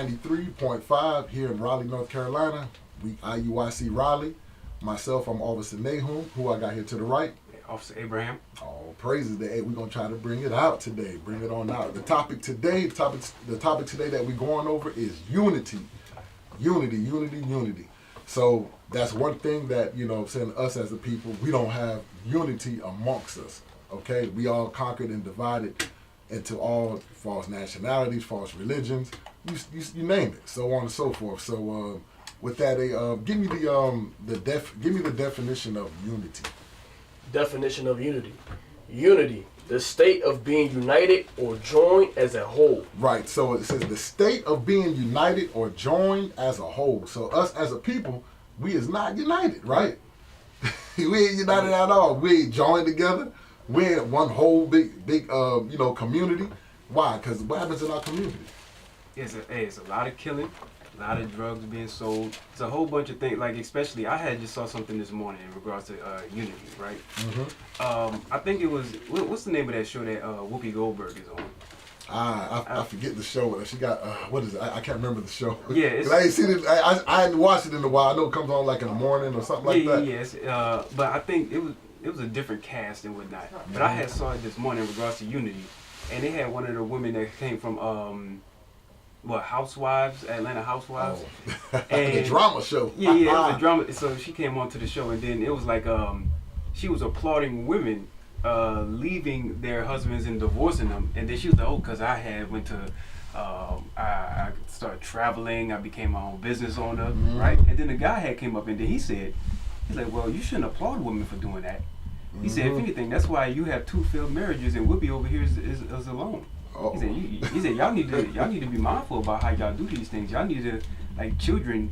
93.5 here in Raleigh, North Carolina. We IUIC Raleigh. Myself, I'm Officer Nahum, who I got here to the right. Officer Abraham. All praises to we're gonna try to bring it out today. Bring it on out. The topic today that we're going over is unity. Unity. So that's one thing that, saying us as a people, we don't have unity amongst us. Okay? We all conquered and divided into all false nationalities, false religions, you name it, so on and so forth. So with that, give me the definition of unity. Definition of unity. Unity, the state of being united or joined as a whole. Right, so it says the state of being united or joined as a whole. So us as a people, we is not united, right? We ain't united at all. We ain't joined together. We're one whole big community. Why? Because what happens in our community? It's a lot of killing, a lot of drugs being sold. It's a whole bunch of things. Like especially, I just saw something this morning in regards to unity, right? Mm-hmm. I think it was what's the name of that show that Whoopi Goldberg is on? I forget the show. She got what is it? I can't remember the show. Yeah, I ain't seen it. I hadn't watched it in a while. I know it comes on like in the morning or something like that. Yes. But I think it was a different cast and whatnot. But I had saw it this morning in regards to unity, and they had one of the women that came from Housewives, Atlanta Housewives. Oh. And the drama show. Yeah, it was a drama. So she came onto the show, and then it was like she was applauding women leaving their husbands and divorcing them, and then she was like, because I went to I started traveling, I became my own business owner, right? And then the guy came up, and then he's like, well, you shouldn't applaud women for doing that. He said, if anything, that's why you have 2 failed marriages, and Whoopi over here is alone. Uh-oh. He said, y'all need to be mindful about how y'all do these things. Y'all need to, like children,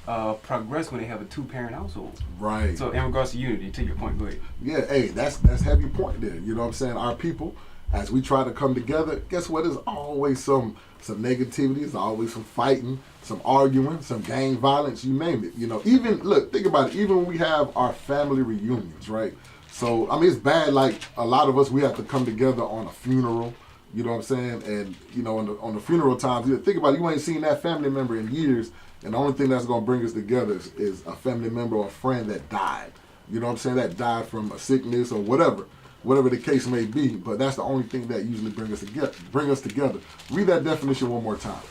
progress when they have a 2-parent household. Right. So in regards to unity, to your point, go ahead. Yeah, that's heavy point there. You know what I'm saying? Our people, as we try to come together, guess what? There's always some negativity. There's always some fighting, some arguing, some gang violence. You name it. Even think about it. Even when we have our family reunions, right? So it's bad. Like a lot of us, we have to come together on a funeral. You know what I'm saying? And on the funeral times, think about it. You ain't seen that family member in years. And the only thing that's going to bring us together is a family member or a friend that died. You know what I'm saying? That died from a sickness or whatever the case may be. But that's the only thing that usually bring us together. Read that definition one more time.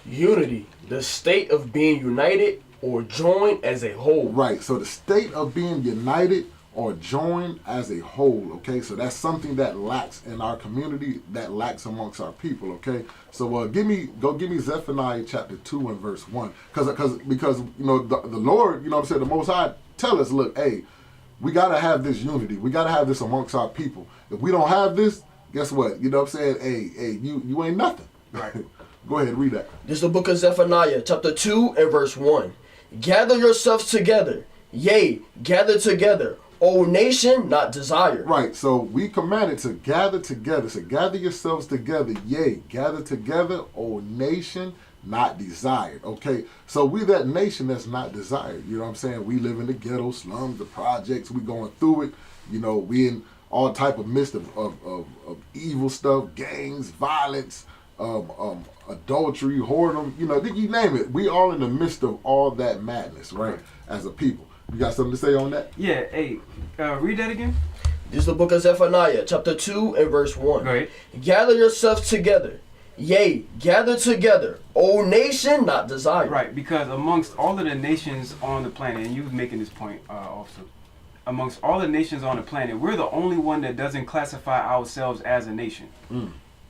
Unity, the state of being united or joined as a whole. Right. So the state of being united or joined as a whole, okay? So that's something that lacks in our community, that lacks amongst our people, okay? So give me Zephaniah chapter 2 and verse 1. Because the Lord, you know what I'm saying, the Most High tell us, look, hey, we got to have this unity. We got to have this amongst our people. If we don't have this, guess what? You know what I'm saying? Hey, you ain't nothing. Right. Go ahead, read that. This is the book of Zephaniah, chapter 2 and verse 1. Gather yourselves together, yea, gather together, O nation not desired. Right, so we commanded to gather together. So gather yourselves together, yea, gather together, O nation not desired. Okay, so we that nation that's not desired. You know what I'm saying? We live in the ghetto, slums, the projects. We going through it. We in all type of midst of evil stuff, gangs, violence, adultery, whoredom. You name it. We all in the midst of all that madness, right? As a people. You got something to say on that? Yeah, hey, read that again. This is the book of Zephaniah, chapter 2 and verse 1. Go ahead. Gather yourselves together, yea, gather together, O nation not desired. Right, because amongst all of the nations on the planet, and you was making this point, also, amongst all the nations on the planet, we're the only one that doesn't classify ourselves as a nation.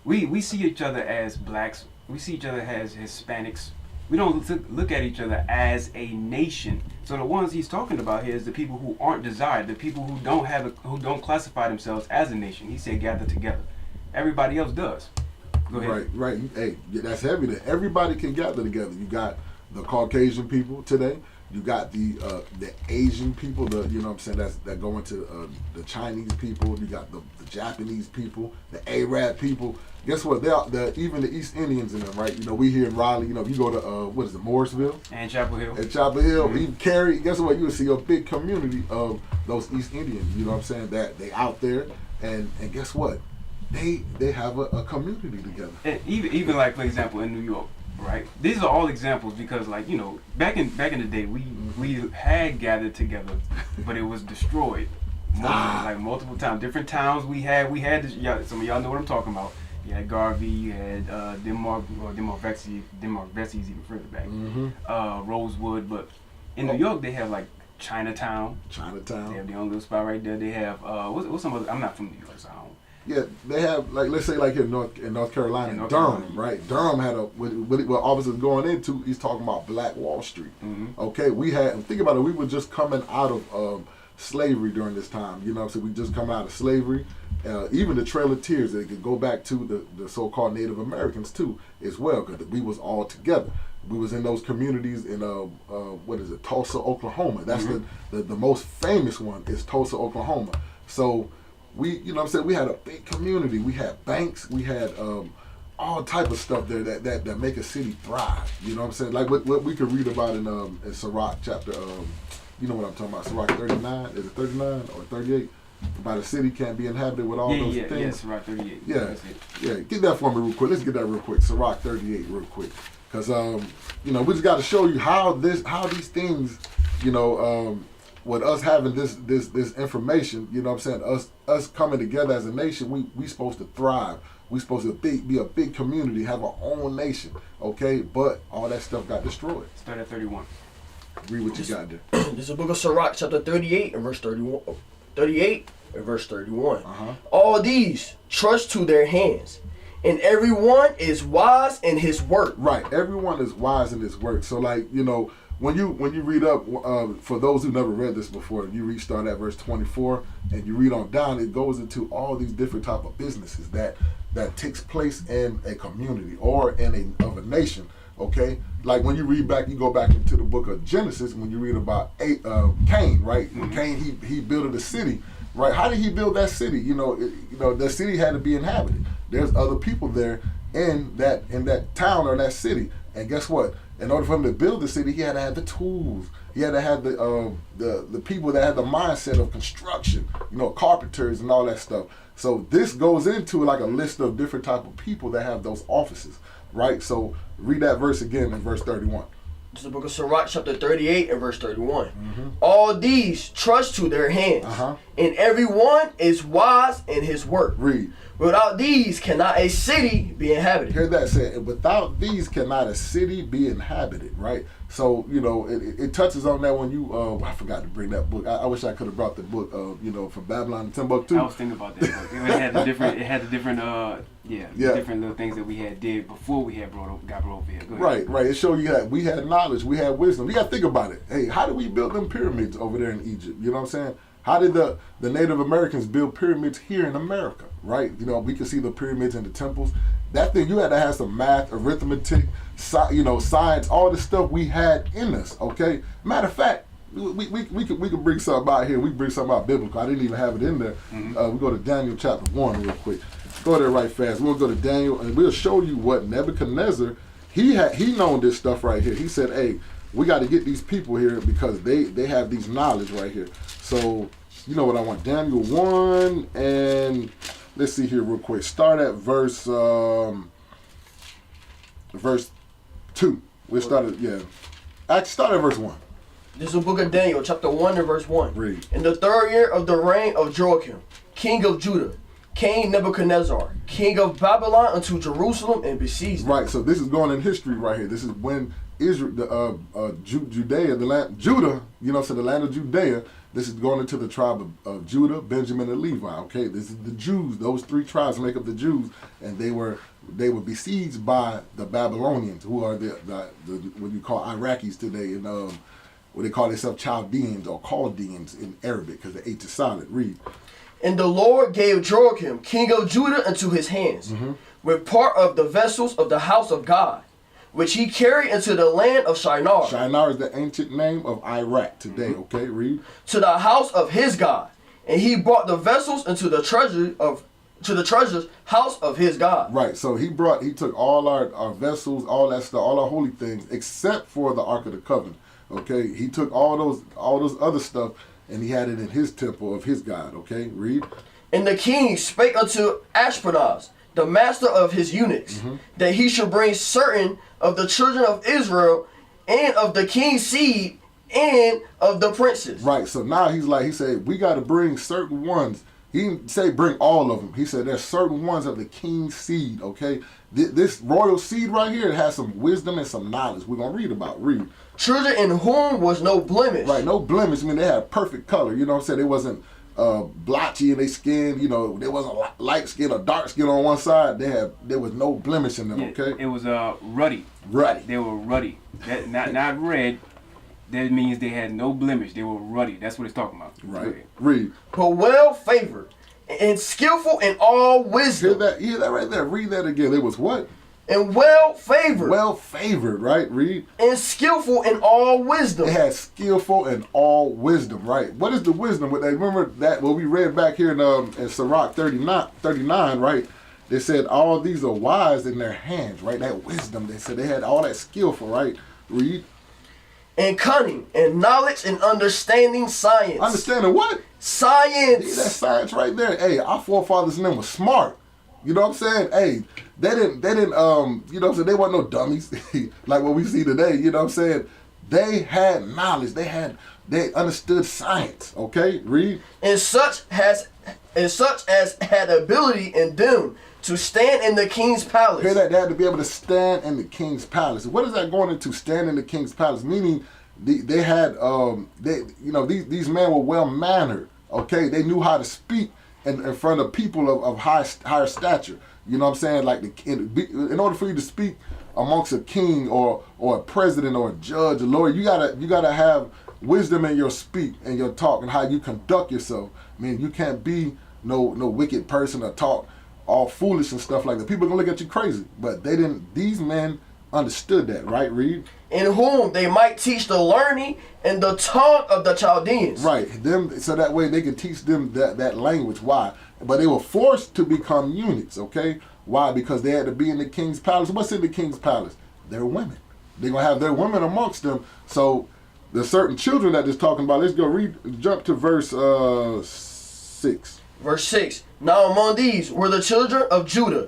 We see each other as blacks. We see each other as Hispanics. We don't look at each other as a nation. So the ones he's talking about here is the people who aren't desired, the people who don't classify themselves as a nation. He said gather together. Everybody else does. Go ahead. Right. Hey, that's heavy. That everybody can gather together. You got the Caucasian people today. You got the Asian people. You know what I'm saying? That go into the Chinese people. You got the Japanese people, the Arab people. Guess what? They're even the East Indians in them, right? We here in Raleigh. If you go to what is it, Morrisville and Chapel Hill. Even Cary. Guess what? You will see a big community of those East Indians. You know what I'm saying? That they out there, and guess what? They have a community together. And even like, for example, in New York, right? These are all examples because, like, you know, back in the day, we had gathered together, but it was destroyed multiple times. Different towns we had this, some of y'all know what I'm talking about. You had Garvey, you had Demorvexy is even further back. Rosewood, but in New York they have like Chinatown. They have their own little spot right there. They have what's some other? I'm not from New York, so I don't. Yeah, they have, like, let's say, like here in North Carolina, Durham, right? Durham had what officers going into, he's talking about Black Wall Street. Okay, think about it, we were just coming out of slavery during this time, you know, so we just come out of slavery. Even the Trail of Tears, they could go back to the so-called Native Americans too, as well, because we was all together. We was in those communities in Tulsa, Oklahoma. That's the most famous one is Tulsa, Oklahoma. So we, you know what I'm saying, we had a big community. We had banks. We had all type of stuff there that make a city thrive. You know what I'm saying? Like what we could read about in Sirach chapter, you know what I'm talking about, Sirach 39, is it 39 or 38? About a city can't be inhabited with all those things. Yeah, Sirach 38. Yeah, get that for me real quick. Let's get that real quick. Sirach 38 real quick. Because, you know, we just got to show you how these things, you know, with us having this information, you know what I'm saying, us coming together as a nation, we supposed to thrive. We supposed to be a big community, have our own nation, okay? But all that stuff got destroyed. Start at 31. Read what you got there. This is the book of Sirach, chapter 38 and verse 31. 38 and verse 31. All these trust to their hands, and everyone is wise in his work. Right, everyone is wise in his work. So, like, you know, when you read up, for those who never read this before, you start at verse 24 and you read on down, it goes into all these different type of businesses that takes place in a community or in a nation. Okay, like when you read back, you go back into the book of Genesis when you read about Cain, right? Cain, he built a city, right? How did he build that city? You know, the city had to be inhabited. There's other people there in that town or that city, and guess what? In order for him to build the city, he had to have the tools. He had to have the people that had the mindset of construction, you know, carpenters and all that stuff. So this goes into like a list of different type of people that have those offices, right? So read that verse again in verse 31. This is the book of Sirach, chapter 38 and verse 31. All these trust to their hands, and everyone is wise in his work. Read. Without these cannot a city be inhabited. Hear that said, without these cannot a city be inhabited, right? So, you know, it touches on that when you, I forgot to bring that book. I wish I could have brought the book, you know, from Babylon to Timbuktu. I was thinking about that book. It had the different little things that we did before we got brought over here. Go ahead. Right. It showed you that we had knowledge, we had wisdom. You got to think about it. Hey, how did we build them pyramids over there in Egypt? You know what I'm saying? How did the Native Americans build pyramids here in America, right? You know, we can see the pyramids and the temples. That thing, you had to have some math, arithmetic, science, all the stuff we had in us, okay? Matter of fact, we could bring something out here. We bring something out biblical. I didn't even have it in there. We go to Daniel chapter 1 real quick. Go there right fast. We'll go to Daniel, and we'll show you what Nebuchadnezzar, he known this stuff right here. He said, hey, we got to get these people here because they have these knowledge right here. So, you know what I want. Daniel 1, and let's see here real quick. Start at verse 2. We'll start at verse 1. This is the book of Daniel, chapter 1 and verse 1. Read. In the 3rd year of the reign of Joachim, king of Judah, came Nebuchadnezzar, king of Babylon, unto Jerusalem and besieged it. Right, so this is going in history right here. This is when Israel, Judea, Judah, you know, so the land of Judea, this is going into the tribe of Judah, Benjamin, and Levi. Okay, this is the Jews. Those 3 tribes make up the Jews, and they were besieged by the Babylonians, who are the what you call Iraqis today, and what they call themselves Chaldeans or Chaldeans in Arabic, because the H is silent. Read. And the Lord gave Joachim, king of Judah, into his hands, with part of the vessels of the house of God, which he carried into the land of Shinar. Shinar is the ancient name of Iraq today. Okay, read. To the house of his God, and he brought the vessels into the treasures house of his God. Right. So he took all our vessels, all that stuff, all our holy things, except for the Ark of the Covenant. Okay, he took all those other stuff, and he had it in his temple of his God. Okay, read. And the king spake unto Ashpenaz, the master of his eunuchs, that he should bring certain of the children of Israel, and of the king's seed, and of the princes. Right. So now he said, we got to bring certain ones. He didn't say bring all of them. He said there's certain ones of the king's seed. Okay, this royal seed right here, it has some wisdom and some knowledge. We're gonna read. Children in whom was no blemish. Right, no blemish. I mean, they had perfect color. You know what I'm saying? They wasn't blotchy in their skin. You know, they wasn't light skin or dark skin on one side. There was no blemish in them. Yeah, okay, it was ruddy. Ruddy. They were ruddy. That, not red. That means they had no blemish. They were ruddy. That's what it's talking about. Right. Read. But well favored and skillful in all wisdom. Hear that right there. Read that again. It was what? And well favored. Well favored, right? Read. And skillful in all wisdom. It had skillful in all wisdom, right? What is the wisdom with that? Remember that what we read back here in Sirach 39, right? They said all these are wise in their hands, right? That wisdom. They said they had all that skillful, right? Read. And cunning and knowledge and understanding science. Understanding what? Science. See, that's science right there. Hey, our forefathers and them was smart. You know what I'm saying? Hey, they didn't, you know what I'm saying? They weren't no dummies like what we see today. You know what I'm saying? They had knowledge. They understood science. Okay, read. And such as had ability in them to stand in the king's palace. Hear that? They had to be able to stand in the king's palace. What is that going into? Stand in the king's palace, meaning they had these men were well mannered. Okay, they knew how to speak in front of people of higher stature. You know what I'm saying? Like in order for you to speak amongst a king or a president or a judge, a lawyer, you gotta have wisdom in your speak and your talk and how you conduct yourself. I mean, you can't be no wicked person or talk all foolish and stuff like that. People are gonna look at you crazy, but they didn't. These men understood that, right? Read. In whom they might teach the learning and the tongue of the Chaldeans. Right. Them, so that way they could teach them that language. Why? But they were forced to become eunuchs. Okay. Why? Because they had to be in the king's palace. What's in the king's palace? Their women. They're gonna have their women amongst them. So there's certain children that is talking about. Let's go jump to verse 6. Verse 6. Now among these were the children of Judah,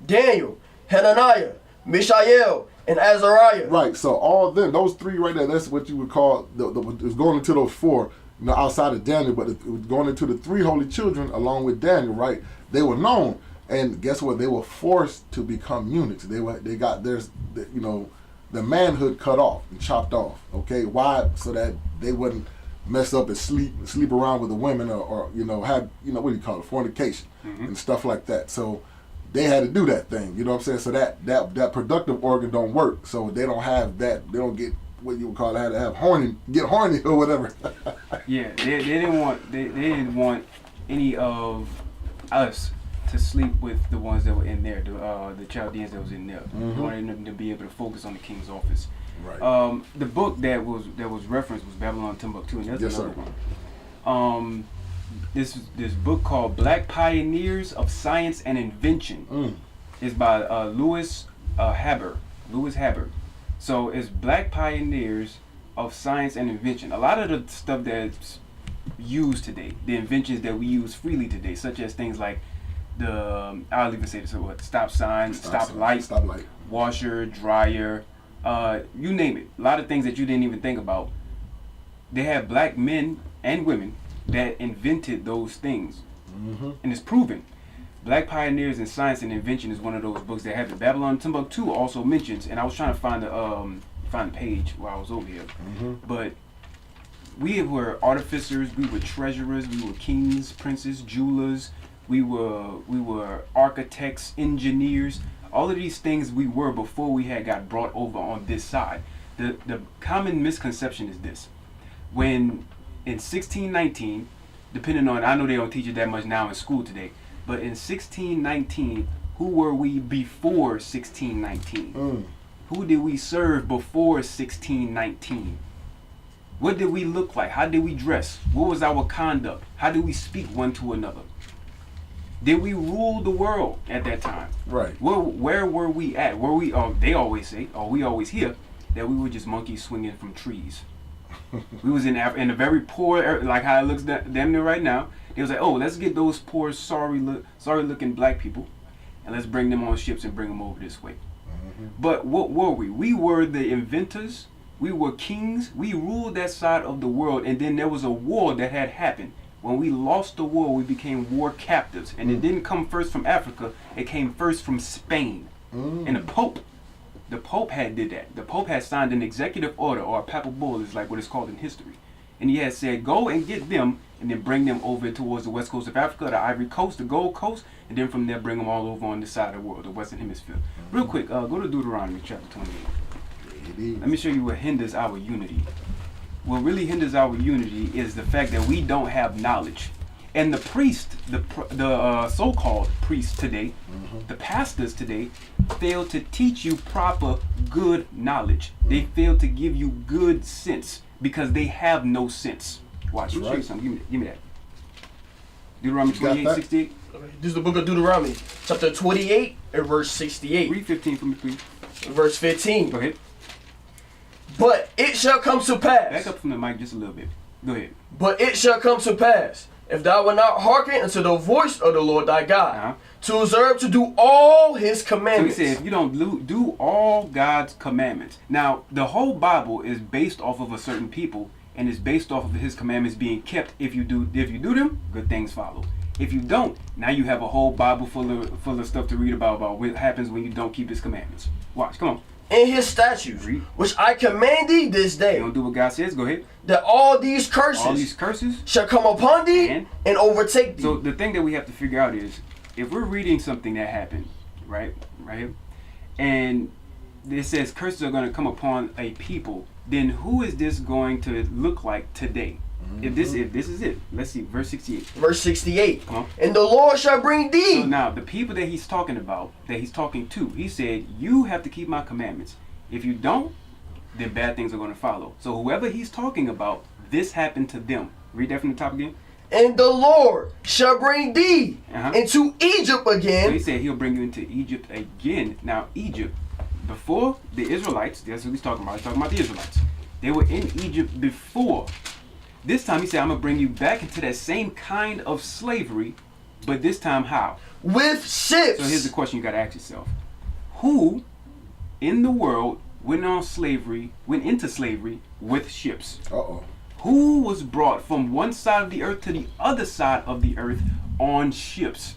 Daniel, Hananiah, Mishael, and Azariah. Right, so all of them, those three right there, that's what you would call, it was going into those four, outside of Daniel, but it was going into the three holy children along with Daniel, right? They were known, and guess what? They were forced to become eunuchs. They got the manhood cut off and chopped off, okay? Why? So that they wouldn't mess up and sleep around with the women or have, what do you call it, fornication and stuff like that. So they had to do that thing, you know what I'm saying? So that productive organ don't work. So they don't have that, they don't get what you would call it, had to have get horny or whatever. Yeah, they didn't want any of us to sleep with the ones that were in there, the Chaldeans that was in there. They wanted them to be able to focus on the king's office. Right. The book that was referenced was Babylon Timbuktu, and there's another one. This book called Black Pioneers of Science and Invention is by Louis Haber. So it's Black Pioneers of Science and Invention. A lot of the stuff that's used today, the inventions that we use freely today, such as things like I'll even say this, stop sign, stop light, washer, dryer, you name it. A lot of things that you didn't even think about. They have black men and women that invented those things, and it's proven. Black Pioneers in Science and Invention is one of those books that have it. Babylon Timbuktu also mentions, and I was trying to find the page while I was over here, but we were artificers, we were treasurers, we were kings, princes, jewelers, we were architects, engineers. All of these things we were before we had got brought over on this side. The common misconception is this: when in 1619, depending on, I know they don't teach it that much now in school today, but in 1619, who were we before 1619? Who did we serve before 1619? What did we look like? How did we dress? What was our conduct? How did we speak one to another? Did we rule the world at that time? Right. Where were we at? Were we? They always say, or we always hear, that we were just monkeys swinging from trees. We was in a very poor, like how it looks damn near right now. They was like, oh, let's get those poor, sorry looking black people, and let's bring them on ships and bring them over this way. But what were we? We were the inventors. We were kings. We ruled that side of the world, and then there was a war that had happened. When we lost the war, we became war captives, and it didn't come first from Africa. It came first from Spain, and the Pope had did that. The Pope had signed an executive order, or a papal bull is like what it's called in history, and he had said, go and get them, and then bring them over towards the west coast of Africa, the Ivory Coast, the Gold Coast, and then from there bring them all over on this side of the world, the Western Hemisphere. Real quick, go to Deuteronomy chapter 28. Let me show you what hinders our unity. What really hinders our unity is the fact that we don't have knowledge. And the priest, the so-called priests today, the pastors today, fail to teach you proper good knowledge. They fail to give you good sense because they have no sense. Watch, let me show you something. Give me that. Deuteronomy 28:68. This is the book of Deuteronomy, chapter 28 and verse 68. Read 15 for me, please. Verse 15. Go ahead. But it shall come to pass. Back up from the mic just a little bit. Go ahead. But it shall come to pass, if thou wilt not hearken unto the voice of the Lord thy God, to observe to do all his commandments. So he said, if you don't do all God's commandments. Now, the whole Bible is based off of a certain people, and is based off of his commandments being kept. If you do them, good things follow. If you don't, now you have a whole Bible full of stuff to read about what happens when you don't keep his commandments. Watch, come on. In his statutes, which I command thee this day. You don't do what God says, go ahead. That all these curses shall come upon thee and overtake thee. So the thing that we have to figure out is, if we're reading something that happened, right here, and it says curses are going to come upon a people, then who is this going to look like today? If this is it, let's see, verse 68. Verse 68. Come on. And the Lord shall bring thee. So now, the people that he's talking about, that he's talking to, he said, you have to keep my commandments. If you don't, then bad things are going to follow. So whoever he's talking about, this happened to them. Read that from the top again. And the Lord shall bring thee into Egypt again. So he said he'll bring you into Egypt again. Now, Egypt, before the Israelites, that's what he's talking about. He's talking about the Israelites. They were in Egypt before. This time he said, I'm going to bring you back into that same kind of slavery, but this time how? With ships. So here's the question you got to ask yourself. Who in the world went into slavery with ships? Who was brought from one side of the earth to the other side of the earth on ships?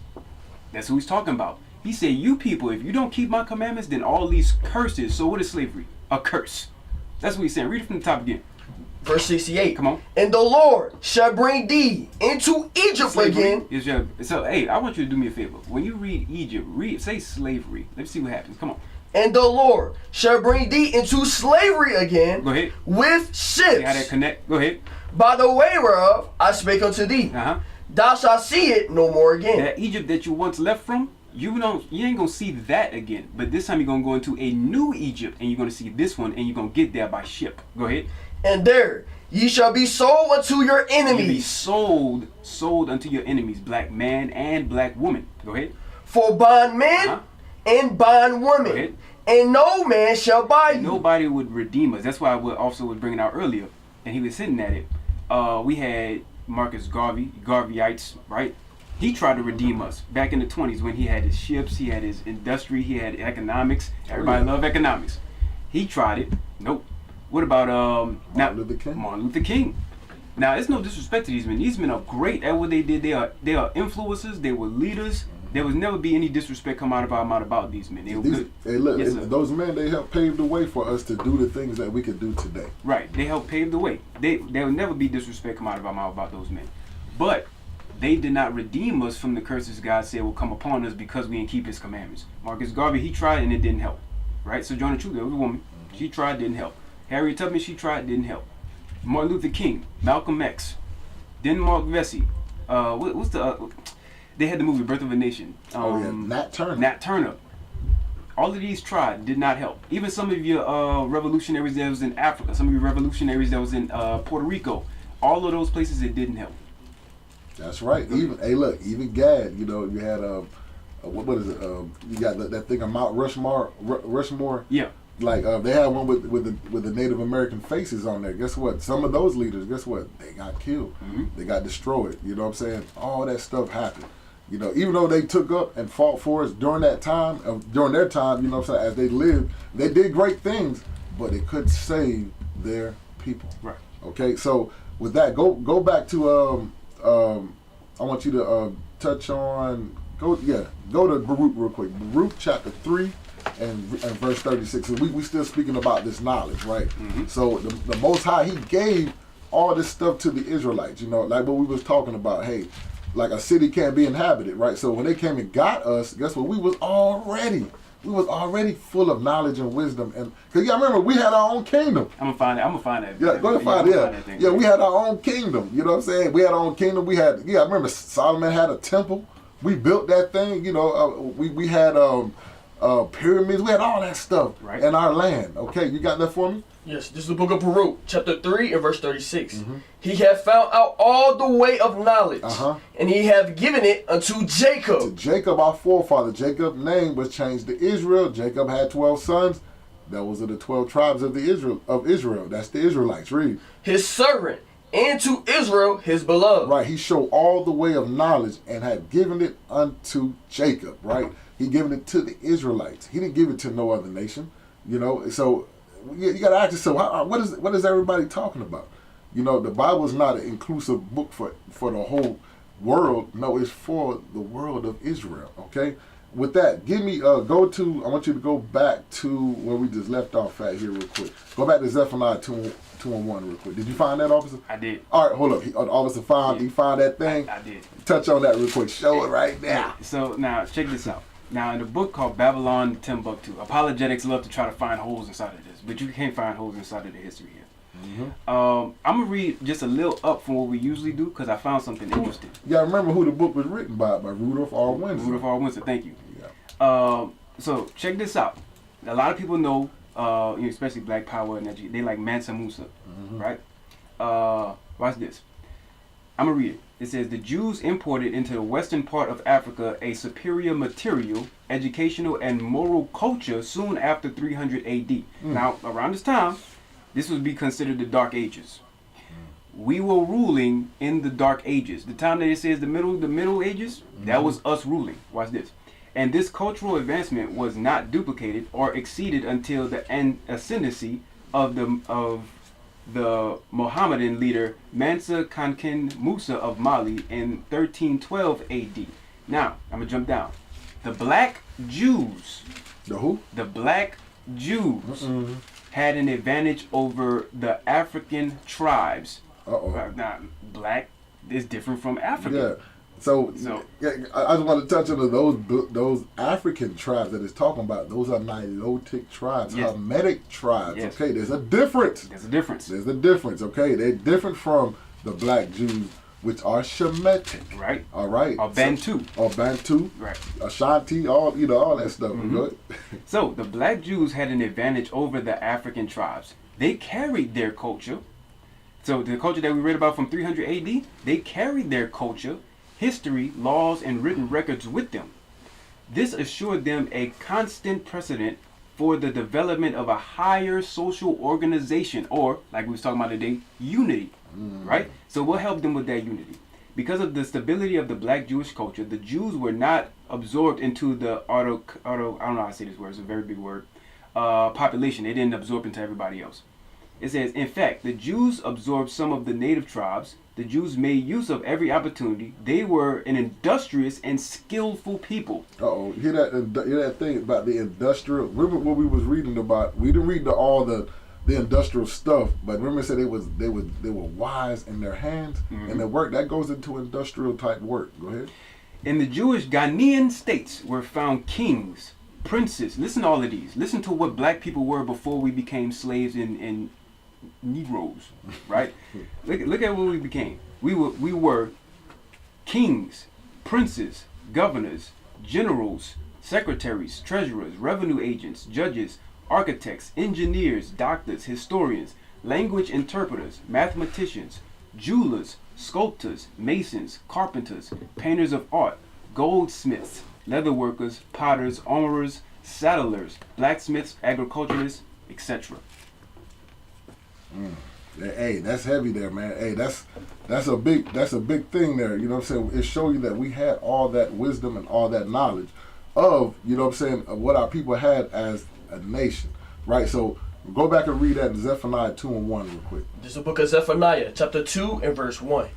That's who he's talking about. He said, you people, if you don't keep my commandments, then all these curses. So what is slavery? A curse. That's what he's saying. Read it from the top again. Verse 68. Come on. And the Lord shall bring thee into Egypt slavery again. So, hey, I want you to do me a favor. When you read Egypt, say slavery. Let's see what happens. Come on. And the Lord shall bring thee into slavery again. Go ahead. With ships. See how that connect? Go ahead. By the way whereof I spake unto thee. Thou shalt see it no more again. That Egypt that you once left from, you ain't gonna see that again. But this time you're gonna go into a new Egypt, and you're gonna see this one, and you're gonna get there by ship. Go ahead. And there ye shall be sold unto your enemies. Be sold unto your enemies, black man and black woman. Go ahead. For bondmen and bondwomen, and no man shall buy you. Nobody would redeem us. That's why I also was bringing out earlier, and he was hitting at it. We had Marcus Garveyites, right? He tried to redeem us back in the 20s when he had his ships, he had his industry, he had economics. Everybody loved economics. He tried it. Nope. What about Martin Luther King? Now, it's no disrespect to these men. These men are great at what they did. They are influencers. They were leaders. There would never be any disrespect come out of our mouth about these men. They were good. Hey, look, those men, they helped pave the way for us to do the things that we could do today. Right. They helped pave the way. There will never be disrespect come out of our mouth about those men. But they did not redeem us from the curses God said will come upon us because we didn't keep his commandments. Marcus Garvey, he tried and it didn't help. Right? Sojourner Truth, there was a woman. She tried, didn't help. Harriet Tubman, she tried, didn't help. Martin Luther King, Malcolm X, Denmark Vesey. They had the movie Birth of a Nation. Nat Turner. Nat Turner. All of these tried, did not help. Even some of your revolutionaries that was in Africa, some of your revolutionaries that was in Puerto Rico, all of those places, it didn't help. That's right. Even Gad, you had what is it? You got that thing of Mount Rushmore. Yeah. Like they had one with the Native American faces on there. Guess what? Some of those leaders, guess what? They got killed. They got destroyed. You know what I'm saying? All that stuff happened. You know, even though they took up and fought for us during that time, during their time, you know what I'm saying, as they lived, they did great things, but it couldn't save their people. Right. Okay, so with that, go back to I want you to touch on go to Baruch real quick. Baruch chapter 3 and verse 36. So we still speaking about this knowledge, right? Mm-hmm. So the Most High, he gave all this stuff to the Israelites, you know, like what we was talking about. Hey, like a city can't be inhabited, right? So when they came and got us, guess what? We was already full of knowledge and wisdom, and cause y'all remember we had our own kingdom. I'm gonna find that. Yeah, go ahead, find it. Yeah, we had our own kingdom. You know what I'm saying? We had our own kingdom. I remember Solomon had a temple. We built that thing. You know, we had pyramids. We had all that stuff in our land. Okay, you got that for me? Yes, this is the book of Baruch, chapter 3 and verse 36. Mm-hmm. He hath found out all the way of knowledge, and he hath given it unto Jacob. To Jacob, our forefather. Jacob's name was changed to Israel. Jacob had 12 sons. Those are the 12 tribes of Israel. That's the Israelites. Read. His servant, and to Israel his beloved. Right, he showed all the way of knowledge and had given it unto Jacob, right? He given it to the Israelites. He didn't give it to no other nation, you know. So you got to ask yourself, what is everybody talking about? You know, the Bible is not an inclusive book for the whole world. No, it's for the world of Israel, okay? With that, give me, I want you to go back to where we just left off at here real quick. Go back to Zephaniah 2:1 real quick. Did you find that, officer? I did. All right, hold up. Officer he found that thing? I did. Touch on that real quick. Show it right now. So now, check this out. Now, in the book called Babylon Timbuktu, apologetics love to try to find holes inside of this, but you can't find holes inside of the history here. Mm-hmm. I'm going to read just a little up from what we usually do because I found something interesting. Yeah, remember who the book was written by Rudolph R. Winston. Rudolph R. Winston, thank you. Yeah. So, check this out. A lot of people know, especially Black Power and they like Mansa Musa, right? Watch this. I'm going to read it. It says, the Jews imported into the western part of Africa a superior material, educational, and moral culture soon after 300 AD. Now, around this time, this would be considered the Dark Ages. We were ruling in the Dark Ages. The time that it says the Middle Ages, that was us ruling. Watch this. And this cultural advancement was not duplicated or exceeded until the ascendancy of the Mohammedan leader Mansa Kankin Musa of Mali in 1312 AD. Now, I'm going to jump down. The Black Jews. The who? The Black Jews had an advantage over the African tribes. Now, Black is different from African. Yeah. So I just want to touch on those African tribes that it's talking about. Those are Nilotic tribes, Hamitic tribes. Yes. Okay, there's a difference. There's a difference. Okay, they're different from the Black Jews, which are Shemitic. Right. All right. Or Bantu. Right. Ashanti. All that stuff. So the Black Jews had an advantage over the African tribes. They carried their culture. So the culture that we read about from 300 AD, they carried their culture, history, laws, and written records with them. This assured them a constant precedent for the development of a higher social organization, or, like we was talking about today, unity, right? So what helped them with that unity? Because of the stability of the Black Jewish culture, the Jews were not absorbed into the I don't know how to say this word, it's a very big word, population. They didn't absorb into everybody else. It says, in fact, the Jews absorbed some of the native tribes. The Jews made use of every opportunity. They were an industrious and skillful people. Hear that thing about the industrial? Remember what we was reading about? We didn't read all the industrial stuff, but remember it said they were wise in their hands and their work. That goes into industrial type work. Go ahead. In the Jewish Ghanaian states were found kings, princes. Listen to all of these. Listen to what Black people were before we became slaves and Negroes, right? Look at what we became. We were kings, princes, governors, generals, secretaries, treasurers, revenue agents, judges, architects, engineers, doctors, historians, language interpreters, mathematicians, jewelers, sculptors, masons, carpenters, painters of art, goldsmiths, leather workers, potters, armorers, saddlers, blacksmiths, agriculturists, etc. Hey, that's heavy there, man. Hey, that's a big thing there. You know what I'm saying? It shows you that we had all that wisdom and all that knowledge of, you know what I'm saying, of what our people had as a nation, right? So go back and read that in Zephaniah 2:1 real quick. This is the book of Zephaniah, chapter 2 and verse 1.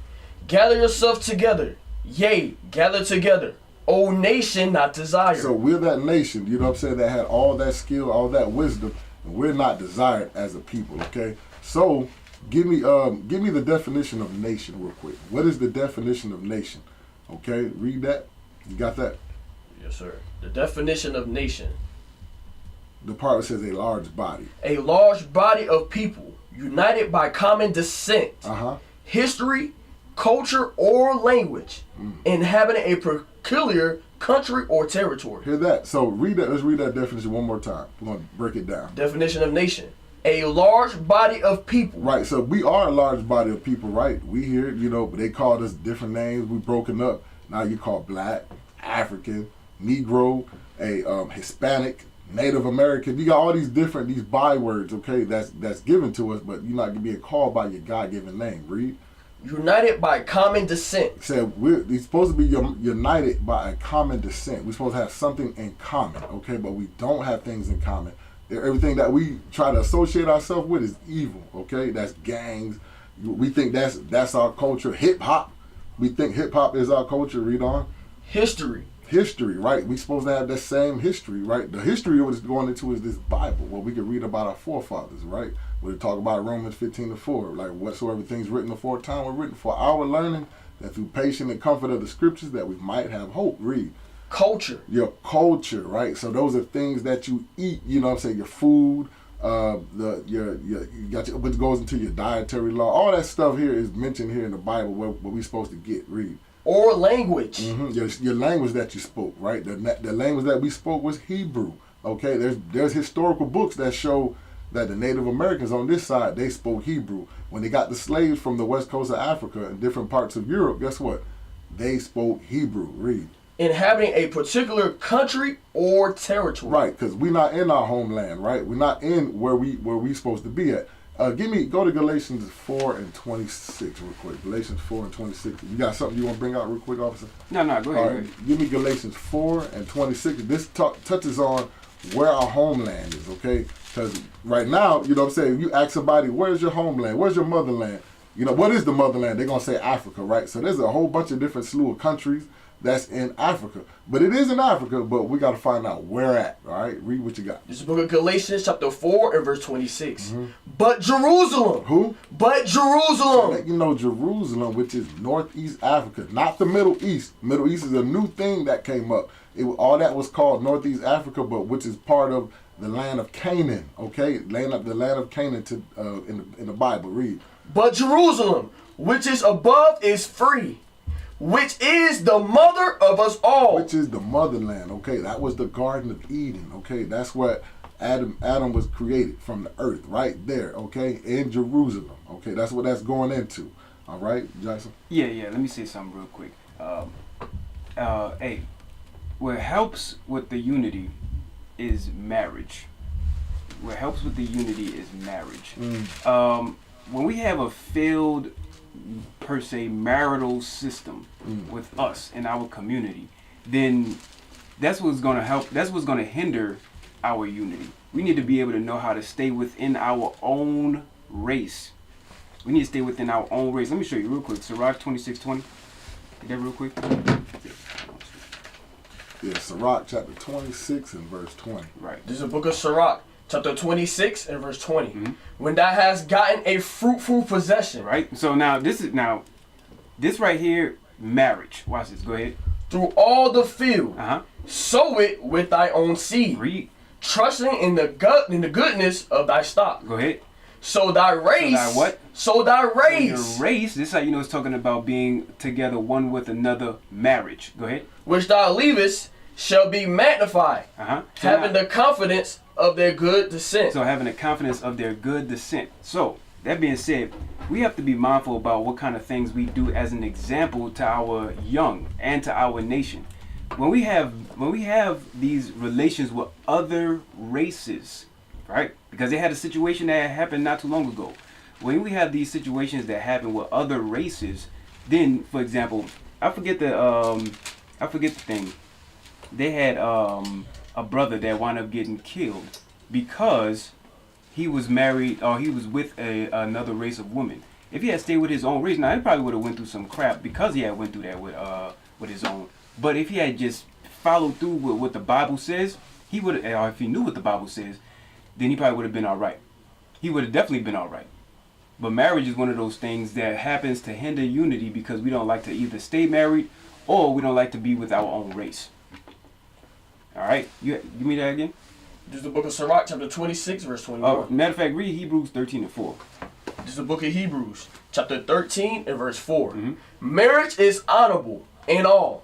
Gather yourself together, yea, gather together, O nation not desired. So we're that nation, you know what I'm saying, that had all that skill, all that wisdom, and we're not desired as a people, okay? So give me the definition of nation real quick. What is the definition of nation? Okay, read that. You got that? Yes, sir. The definition of nation. The part that says a large body. A large body of people united by common descent, history, culture, or language, inhabiting a peculiar country or territory. Hear that? So read that. Let's read that definition one more time. We're going to break it down. Definition of nation. A large body of people. Right, so we are a large body of people, right? We here, you know, they called us different names. We broken up. Now you call black, African, Negro, a Hispanic, Native American. You got all these bywords, okay, that's given to us, but you're not being called by your God-given name. Read. United by common descent. Said we're supposed to be united by a common descent. We're supposed to have something in common, okay, but we don't have things in common. Everything that we try to associate ourselves with is evil, okay? That's gangs. We think that's our culture. Hip hop. We think hip hop is our culture. Read on. History. History, right? We're supposed to have that same history, right? The history of what it's going into is this Bible, where we can read about our forefathers, right? We talk about Romans 15:4, like whatsoever things written aforetime were written for our learning, that through patience and comfort of the scriptures that we might have hope. Read. Culture. Your culture, right? So those are things that you eat, you know what I'm saying, your food, you got what goes into your dietary law. All that stuff here is mentioned here in the Bible, what we're supposed to get. Read. Or language. Your language that you spoke, right? The language that we spoke was Hebrew. Okay, there's historical books that show that the Native Americans on this side, they spoke Hebrew. When they got the slaves from the west coast of Africa and different parts of Europe, guess what? They spoke Hebrew. Read. Inhabiting a particular country or territory. Right, because we're not in our homeland, right? We're not in where we supposed to be at. Go to Galatians 4:26 real quick. Galatians 4:26. You got something you want to bring out real quick, officer? No, go ahead. All right, give me Galatians 4:26. This touches on where our homeland is, okay? Because right now, you know what I'm saying, you ask somebody, where's your homeland? Where's your motherland? You know, what is the motherland? They're going to say Africa, right? So there's a whole bunch of different slew of countries that's in Africa. But it is in Africa, but we got to find out where at, all right? Read what you got. This is the book of Galatians, chapter 4 and verse 26. But Jerusalem. Who? But Jerusalem. So you know Jerusalem, which is Northeast Africa, not the Middle East. Middle East is a new thing that came up. All that was called Northeast Africa, but which is part of the land of Canaan, okay? The land of Canaan in the Bible. Read. But Jerusalem, which is above, is free, which is the mother of us all. Which is the motherland, okay? That was the Garden of Eden, okay? That's where Adam was created, from the earth, right there, okay? In Jerusalem, okay? That's what that's going into, all right, Jackson? Yeah. Let me say something real quick. Hey, what helps with the unity is marriage. What helps with the unity is marriage. When we have a failed, per se, marital system with us in our community, then that's what's going to help. That's what's going to hinder our unity. We need to be able to know how to stay within our own race. We need to stay within our own race. Let me show you real quick. Sirach 26:20. Get that real quick. Yeah, Sirach chapter 26 and verse 20. Right. This is the book of Sirach, chapter 26 and verse 20. When thou hast gotten a fruitful possession. Right. So this right here, marriage. Watch this. Go ahead. Through all the field, sow it with thy own seed. Read. Trusting in the goodness of thy stock. Go ahead. So thy race. So thy what? So thy race. So your race. This is how you know it's talking about being together one with another, marriage. Go ahead. Which thou leavest shall be magnified, So having the confidence of their good descent. So having the confidence of their good descent. So that being said, we have to be mindful about what kind of things we do as an example to our young and to our nation. When we have these relations with other races, right? Because they had a situation that happened not too long ago. when we have these situations that happen with other races, then, for example, I forget the thing. They had a brother that wound up getting killed because he was married or he was with another race of women. If he had stayed with his own race, now he probably would have went through some crap because he had went through that with his own. But if he had just followed through with what the Bible says, he would, or if he knew what the Bible says, then he probably would have been all right. He would have definitely been all right. But marriage is one of those things that happens to hinder unity because we don't like to either stay married or we don't like to be with our own race. All right, you give me that again. This is the book of Sirach, chapter 26, verse 21. Matter of fact, read Hebrews 13:4. This is the book of Hebrews, chapter 13 and verse 4. Mm-hmm. Marriage is honorable in all,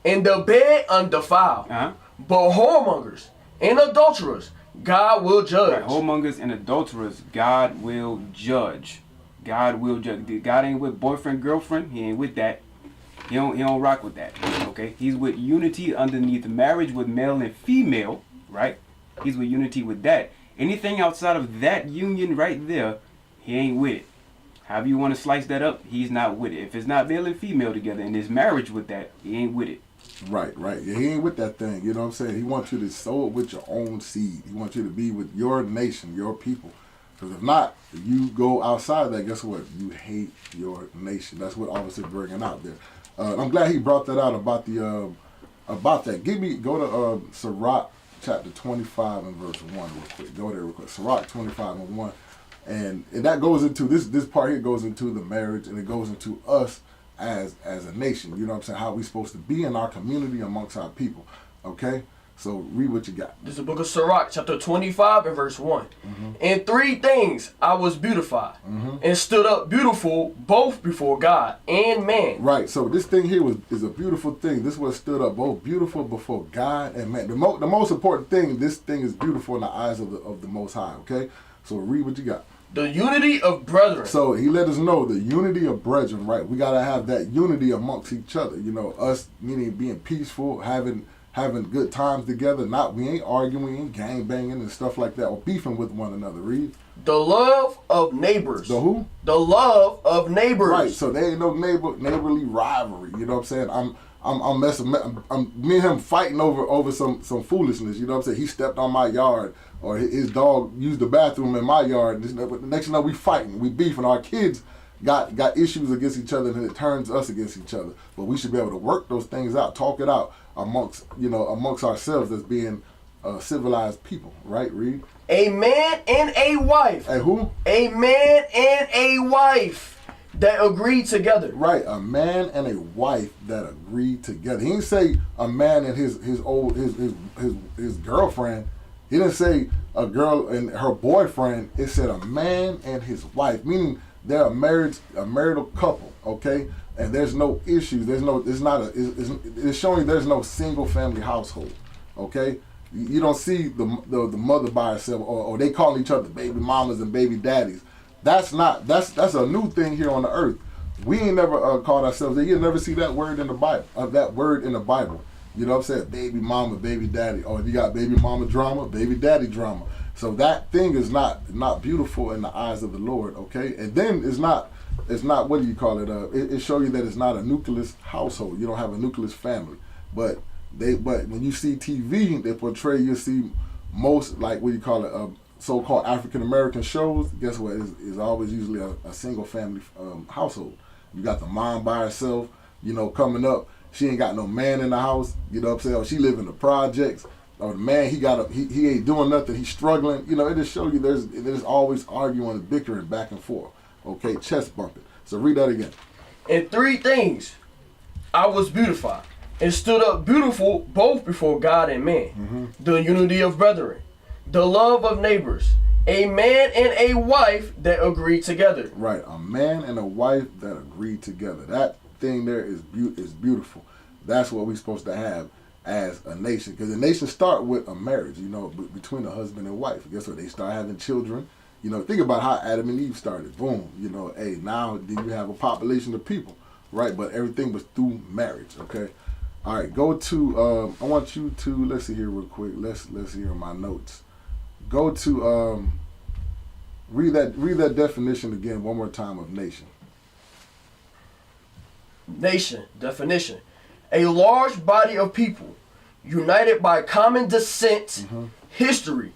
and the bed undefiled. But whoremongers and adulterers, God will judge. Right, whoremongers and adulterers, God will judge. God will judge. God ain't with boyfriend, girlfriend. He ain't with that. He don't rock with that. Okay? He's with unity underneath marriage with male and female, right? He's with unity with that. Anything outside of that union right there, he ain't with it. However you want to slice that up, he's not with it. If it's not male and female together and there's marriage with that, he ain't with it. Right. Yeah, he ain't with that thing. You know what I'm saying? He wants you to sow it with your own seed. He wants you to be with your nation, your people. Because if not, if you go outside of that, guess what? You hate your nation. That's what Officer bringing out there. I'm glad he brought that out about that. Go to Sirach chapter 25 and verse 1 real quick. Go there real quick. Sirach 25 and 1. And that goes into, this part here goes into the marriage, and it goes into us as a nation. You know what I'm saying? How we supposed to be in our community amongst our people. Okay? So read what you got. This is the book of Sirach, chapter 25 and verse 1. In three things I was beautified and stood up beautiful both before God and man. Right. So this thing here is a beautiful thing. This was stood up both beautiful before God and man. The most important thing, this thing is beautiful in the eyes of the Most High. Okay? So read what you got. The unity of brethren. So he let us know the unity of brethren, right? We got to have that unity amongst each other. You know, us meaning being peaceful, having good times together. We ain't arguing, we ain't gang banging and stuff like that, or beefing with one another. Read. The love of neighbors. The who? The love of neighbors. Right. So there ain't no neighborly rivalry. You know what I'm saying? I'm me and him fighting over some foolishness. You know what I'm saying? He stepped on my yard, or his dog used the bathroom in my yard. The next thing you know, we fighting, we beefing. Our kids got issues against each other, and it turns us against each other. But we should be able to work those things out, talk it out amongst ourselves as being civilized people. Right? Read. A man and a wife. A who? A man and a wife that agreed together. Right, a man and a wife that agreed together. He didn't say a man and his girlfriend. He didn't say a girl and her boyfriend. It said a man and his wife, meaning they're a marital couple. Okay, and there's no issues. It's showing there's no single family household. Okay. You don't see the mother by herself, or they call each other baby mamas and baby daddies. That's a new thing here on the earth. We ain't never called ourselves that. You'll never see that word in the Bible. You know what I'm saying? Baby mama, baby daddy. Or if you got baby mama drama, baby daddy drama. So that thing is not beautiful in the eyes of the Lord. Okay, and then it's not what do you call it? It shows you that it's not a nucleus household. You don't have a nucleus family, but when you see TV, they portray, you see most, like, what do you call it, so-called African-American shows. Guess what? It's always usually a single family household. You got the mom by herself, coming up. She ain't got no man in the house, you know what I'm saying? Or she live in the projects. Or the man, he ain't doing nothing, he's struggling. It just shows you there's always arguing and bickering back and forth. Okay, chest bumping. So read that again. In three things I was beautified and stood up beautiful both before God and man. The unity of brethren, the love of neighbors, a man and a wife that agree together. Right, a man and a wife that agree together. That thing there is beautiful. That's what we're supposed to have as a nation, because the nation start with a marriage, between a husband and wife. Guess what? They start having children. Think about how Adam and Eve started. Boom. Hey, now then you have a population of people, right? But everything was through marriage. Okay. All right, go to, I want you to, let's see here real quick. Let's hear my notes. Go to, Read that definition again one more time of nation. Nation, definition. A large body of people united by common descent, history,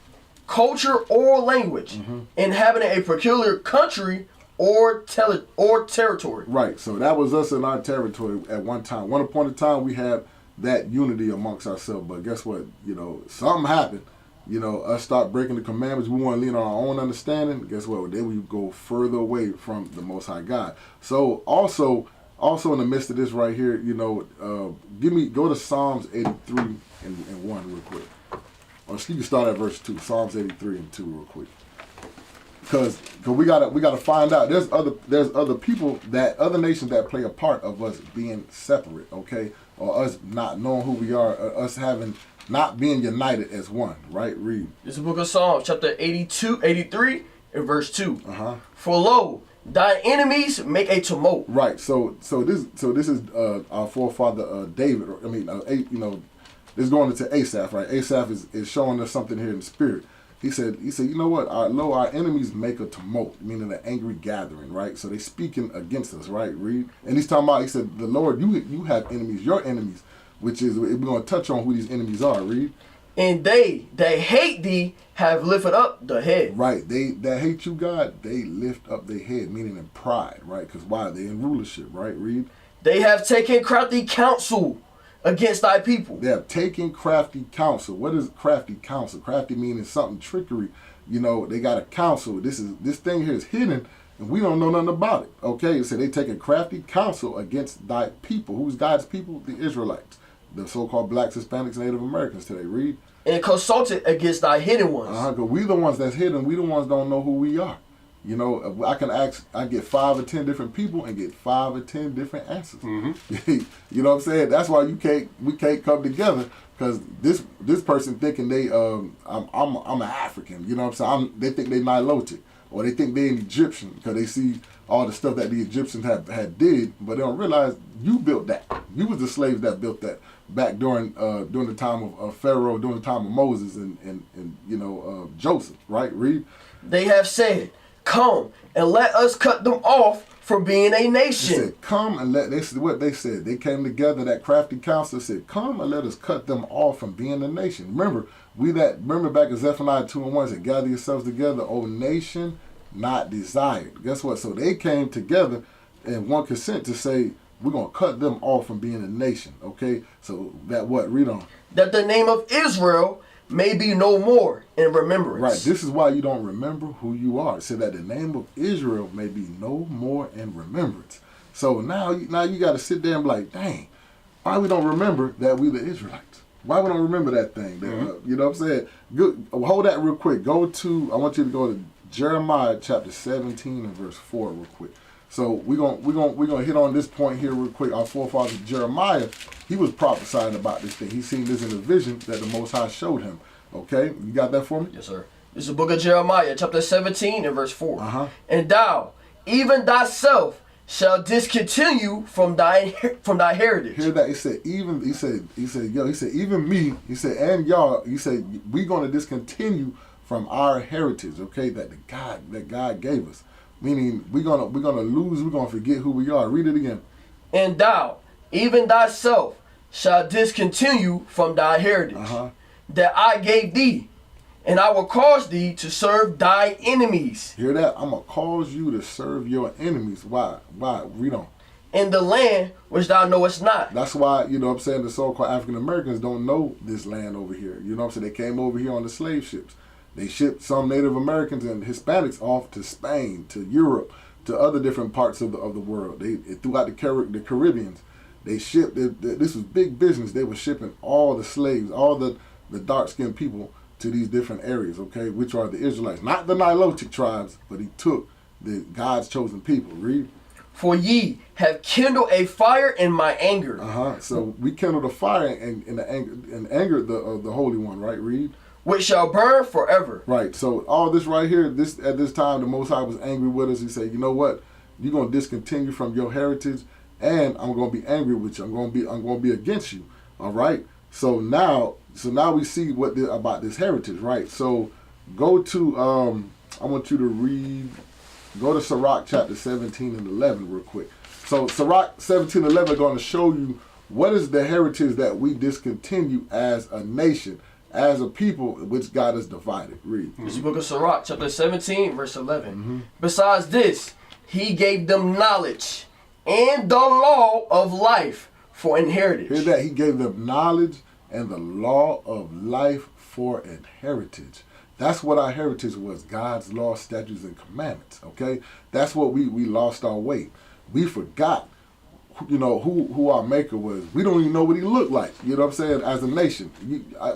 culture, or language, inhabiting a peculiar country or territory. Right. So that was us in our territory at one time. One upon a time, we had that unity amongst ourselves. But guess what? You know, something happened. You know, us start breaking the commandments. We want to lean on our own understanding. Guess what? Then we go further away from the Most High God. So also in the midst of this right here, you know, go to Psalms 83 and 1 real quick. Or you can start at verse 2. Psalms 83 and 2 real quick. Because we gotta find out there's other people, that other nations that play a part of us being separate, okay, or us not knowing who we are, us having not being united as one, right? Read. This is the book of Psalms, chapter 83 and verse 2. For lo, thy enemies make a tumult. Right. So this is our forefather David. You know, this is going into Asaph, right? Asaph is showing us something here in the spirit. He said, you know what? Our enemies make a tumult, meaning an angry gathering, right? So they speaking against us, right? Read. And he's talking about, he said, the Lord, you have enemies, your enemies, which is, we're going to touch on who these enemies are. Read. And they hate thee have lifted up the head. Right. They that hate you, God, they lift up their head, meaning in pride, right? Because why? They in rulership, right? Read. They have taken crafty counsel against thy people. They have taken crafty counsel. What is crafty counsel? Crafty meaning something trickery. You know, they got a counsel. This thing here is hidden, and we don't know nothing about it. Okay, so they taking crafty counsel against thy people. Who's God's people? The Israelites, the so-called blacks, Hispanics, Native Americans today. Read. And consulted against thy hidden ones. Because we the ones that's hidden. We the ones don't know who we are. You know, I get 5 or 10 different people and get 5 or 10 different answers. You know what I'm saying? That's why we can't come together, because this person thinking I'm an African. You know what I'm saying? They think they Nilotic, or they think they an Egyptian because they see all the stuff that the Egyptians had did, but they don't realize you built that. You was the slaves that built that back during the time of Pharaoh, during the time of Moses and you know Joseph. Right? Read. They have said, come and let us cut them off from being a nation. They said, come and this is what they said. They came together, that crafty council said, come and let us cut them off from being a nation. Remember back in Zephaniah 2 and 1, said, gather yourselves together, O nation not desired. Guess what? So they came together in one consent to say, we're going to cut them off from being a nation. Okay? So that what? Read on. That the name of Israel may be no more in remembrance. Right. This is why you don't remember who you are. It said that the name of Israel may be no more in remembrance. So now you got to sit there and be like, dang, why we don't remember that we the Israelites? Why we don't remember that thing? You know what I'm saying? Good. Hold that real quick. I want you to go to Jeremiah chapter 17 and verse 4 real quick. So we're gonna hit on this point here real quick. Our forefather Jeremiah, he was prophesying about this thing. He seen this in a vision that the Most High showed him. Okay, you got that for me? Yes, sir. This is the book of Jeremiah, chapter 17 and verse 4. And thou, even thyself, shall discontinue from thy heritage. Hear that? He said, even me. He said, and y'all. He said, we're gonna discontinue from our heritage. Okay, that God gave us. Meaning we're gonna lose, we're gonna forget who we are. Read it again. And thou, even thyself, shall discontinue from thy heritage that I gave thee, and I will cause thee to serve thy enemies. Hear that? I'm gonna cause you to serve your enemies. Why? Read on. In the land which thou knowest not. That's why, you know what I'm saying, the so-called African Americans don't know this land over here. You know what I'm saying? They came over here on the slave ships. They shipped some Native Americans and Hispanics off to Spain, to Europe, to other different parts of the world. They throughout the Caribbeans. They shipped. This was big business. They were shipping all the slaves, all the dark-skinned people to these different areas. Okay, which are the Israelites, not the Nilotic tribes, but he took God's chosen people. Read. For ye have kindled a fire in my anger. So we kindled a fire in the anger of the Holy One. Right. Read. Which shall burn forever. Right. So all this right here, at this time, the Most High was angry with us. He said, you know what? You're gonna discontinue from your heritage, and I'm gonna be angry with you. I'm gonna be against you. All right. So now we see about this heritage, right? So go to I want you to read, go to Sirach chapter 17 and 11 real quick. So Sirach 17 and 11 are going to show you what is the heritage that we discontinue as a nation, as a people, which God has divided. Read. This is the book of Sirach, chapter 17, verse 11. Besides this, he gave them knowledge and the law of life for inheritance. Hear that? He gave them knowledge and the law of life for inheritance. That's what our heritage was, God's law, statutes, and commandments, okay? That's what we lost our way. We forgot, you know, who our maker was. We don't even know what he looked like, you know what I'm saying, as a nation.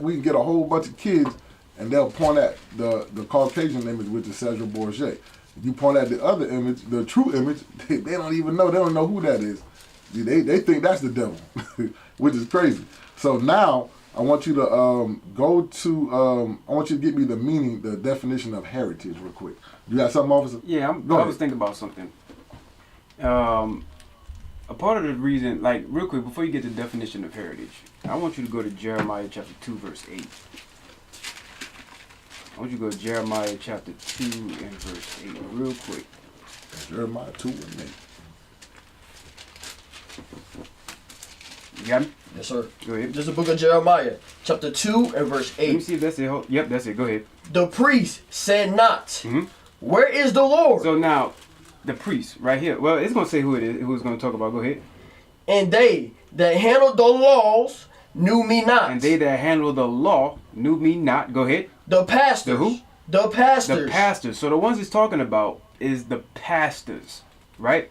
We can get a whole bunch of kids, and they'll point at the Caucasian image, which is Cesar Borgia. If you point at the other image, the true image, they don't even know. They don't know who that is. They think that's the devil, which is crazy. So now, I want you to go to, I want you to give me the meaning, the definition of heritage real quick. You got something, officer? Yeah, I was thinking about something. A part of the reason, like, real quick, before you get to the definition of heritage, I want you to go to Jeremiah chapter 2, verse 8. I want you to go to Jeremiah chapter 2 and verse 8 real quick. Jeremiah 2 and 8. You got me? Yes, sir. Go ahead. This is the book of Jeremiah, chapter 2 and verse Let me 8. see if that's it. Yep, that's it. Go ahead. The priest said not, Mhm. where is the Lord? So now, the priest, right here. Well, it's going to say who it is, who it's going to talk about. Go ahead. And they that handled the laws knew me not. And they that handle the law knew me not. Go ahead. The pastors. The who? The pastors. The pastors. So the ones he's talking about is the pastors, right?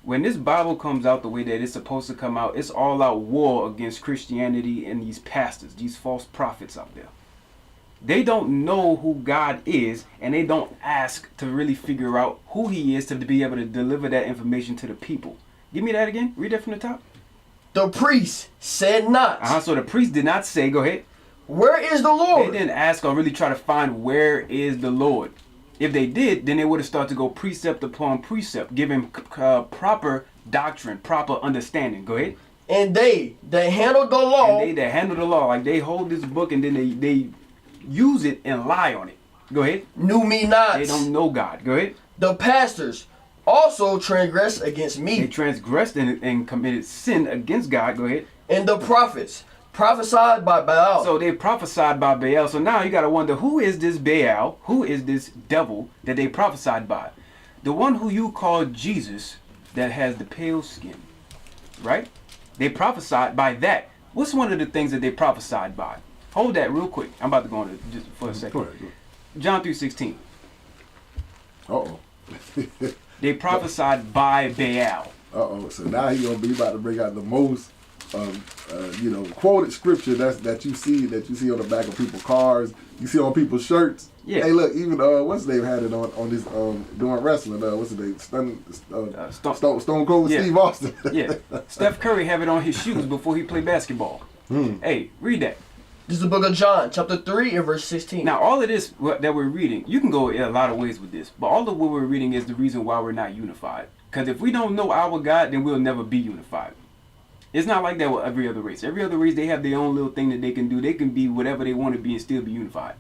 When this Bible comes out the way that it's supposed to come out, it's all out war against Christianity and these pastors, these false prophets out there. They don't know who God is, and they don't ask to really figure out who he is to be able to deliver that information to the people. Give me that again. Read that from the top. The priest said not, So the priest did not say, go ahead. where is the They Lord? didn't ask or really try to find where is the Lord. If they did, then they would have started to go precept upon precept, giving proper doctrine, proper understanding. Go ahead. And they that handled the law And they that handle the law, like they hold this book and then they use it and lie on it. Go ahead. knew me not. They don't know God. Go ahead. The pastors also transgressed against They me. transgressed and committed sin against God. Go ahead. And the prophets prophesied by Baal. So they prophesied by Baal. So now you got to wonder, who is this Baal? Who is this devil that they prophesied by? The one who you call Jesus that has the pale skin, right? They prophesied by that. What's one of the things that they prophesied by? Hold that real quick. I'm about to go on it just for a second. Go ahead. John 3:16. Uh-oh. They prophesied by Baal. Uh-oh. So now he's going to be about to bring out the most, quoted scripture that you see on the back of people's cars, you see on people's shirts. Yeah. Hey, look, even what's his name had it on this doing wrestling. What's his name? Stone Cold Yeah. Steve Austin. Yeah. Steph Curry have it on his shoes before he played basketball. Hey, read that. This is the book of John, chapter 3 and verse 16. Now, all of this that we're reading, you can go in a lot of ways with this, but all of what we're reading is the reason why we're not unified. Because if we don't know our God, then we'll never be unified. It's not like that with every other race. Every other race, they have their own little thing that they can do. They can be whatever they want to be and still be unified.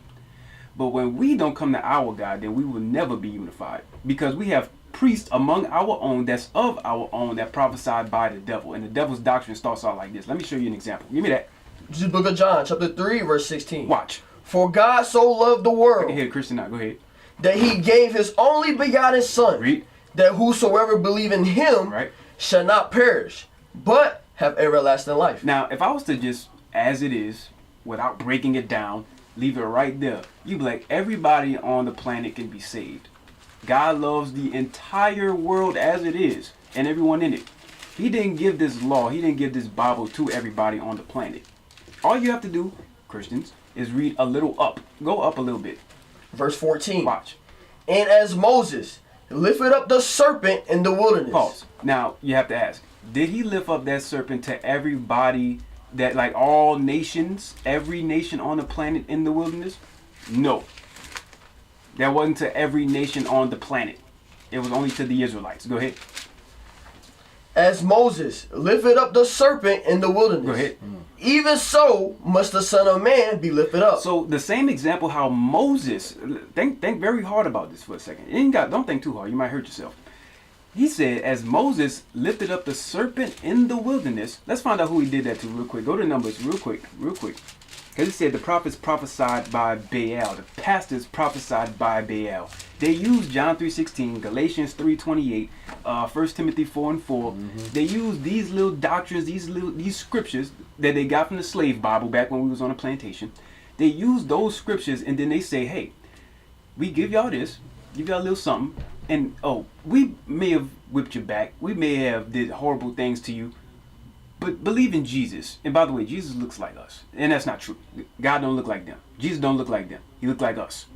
But when we don't come to our God, then we will never be unified. Because we have priests among our own that's of our own that prophesied by the devil. And the devil's doctrine starts out like this. Let me show you an example. Give me that. This is the book of John, chapter 3, verse 16. Watch. For God so loved the I world can hear Christian now. Go ahead. that he gave his only begotten Son, Read. that whosoever believe in him Right. shall not perish, but have everlasting life. Now, if I was to just, as it is, without breaking it down, leave it right there, you'd be like, everybody on the planet can be saved. God loves the entire world as it is, and everyone in it. He didn't give this law, he didn't give this Bible to everybody on the planet. All you have to do, Christians, is read a little up. Go up a little bit. Verse 14. Watch. And as Moses lifted up the serpent in the wilderness. Pause. Now, you have to ask, did he lift up that serpent to everybody, that like all nations, every nation on the planet in the wilderness? No. That wasn't to every nation on the planet. It was only to the Israelites. Go ahead. As Moses lifted up the serpent in the wilderness. Go ahead. Even so must the Son of Man be lifted up. So the same example how Moses, think very hard about this for a second. Don't think too hard, you might hurt yourself. He said, as Moses lifted up the serpent in the wilderness, let's find out who he did that to real quick. Go to Numbers real quick. Because he said the prophets prophesied by Baal, the pastors prophesied by Baal. They used John 3:16, Galatians 3:28, 1 Timothy 4:4. They used these little doctrines, these scriptures that they got from the slave Bible back when we was on a plantation. They used those scriptures and then they say, hey, we give y'all this, give y'all a little something, and we may have whipped your back, we may have did horrible things to you, but believe in Jesus. And by the way, Jesus looks like us, and that's not true. God don't look like them. Jesus don't look like them. He look like us.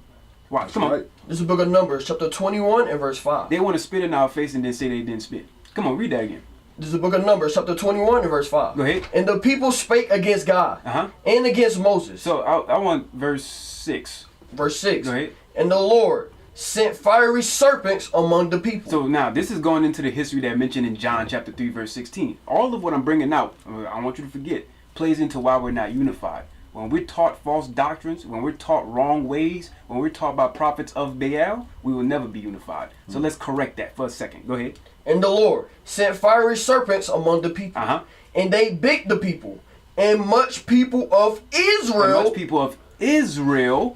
Watch, come on. This is the book of Numbers, chapter 21 and verse 5. They want to spit in our face and then say they didn't spit. Come on, read that again. This is the book of Numbers, chapter 21 and verse 5. Go ahead. And the people spake against God and against Moses. So I want verse 6. Verse 6. Go ahead. And the Lord sent fiery serpents among the people. So now this is going into the history that mentioned in John chapter 3 verse 16. All of what I'm bringing out, I want you to forget, plays into why we're not unified. When we're taught false doctrines, when we're taught wrong ways, when we're taught by prophets of Baal, we will never be unified. So let's correct that for a second. Go ahead. And the Lord sent fiery serpents among the people. And they bit the people. And much people of Israel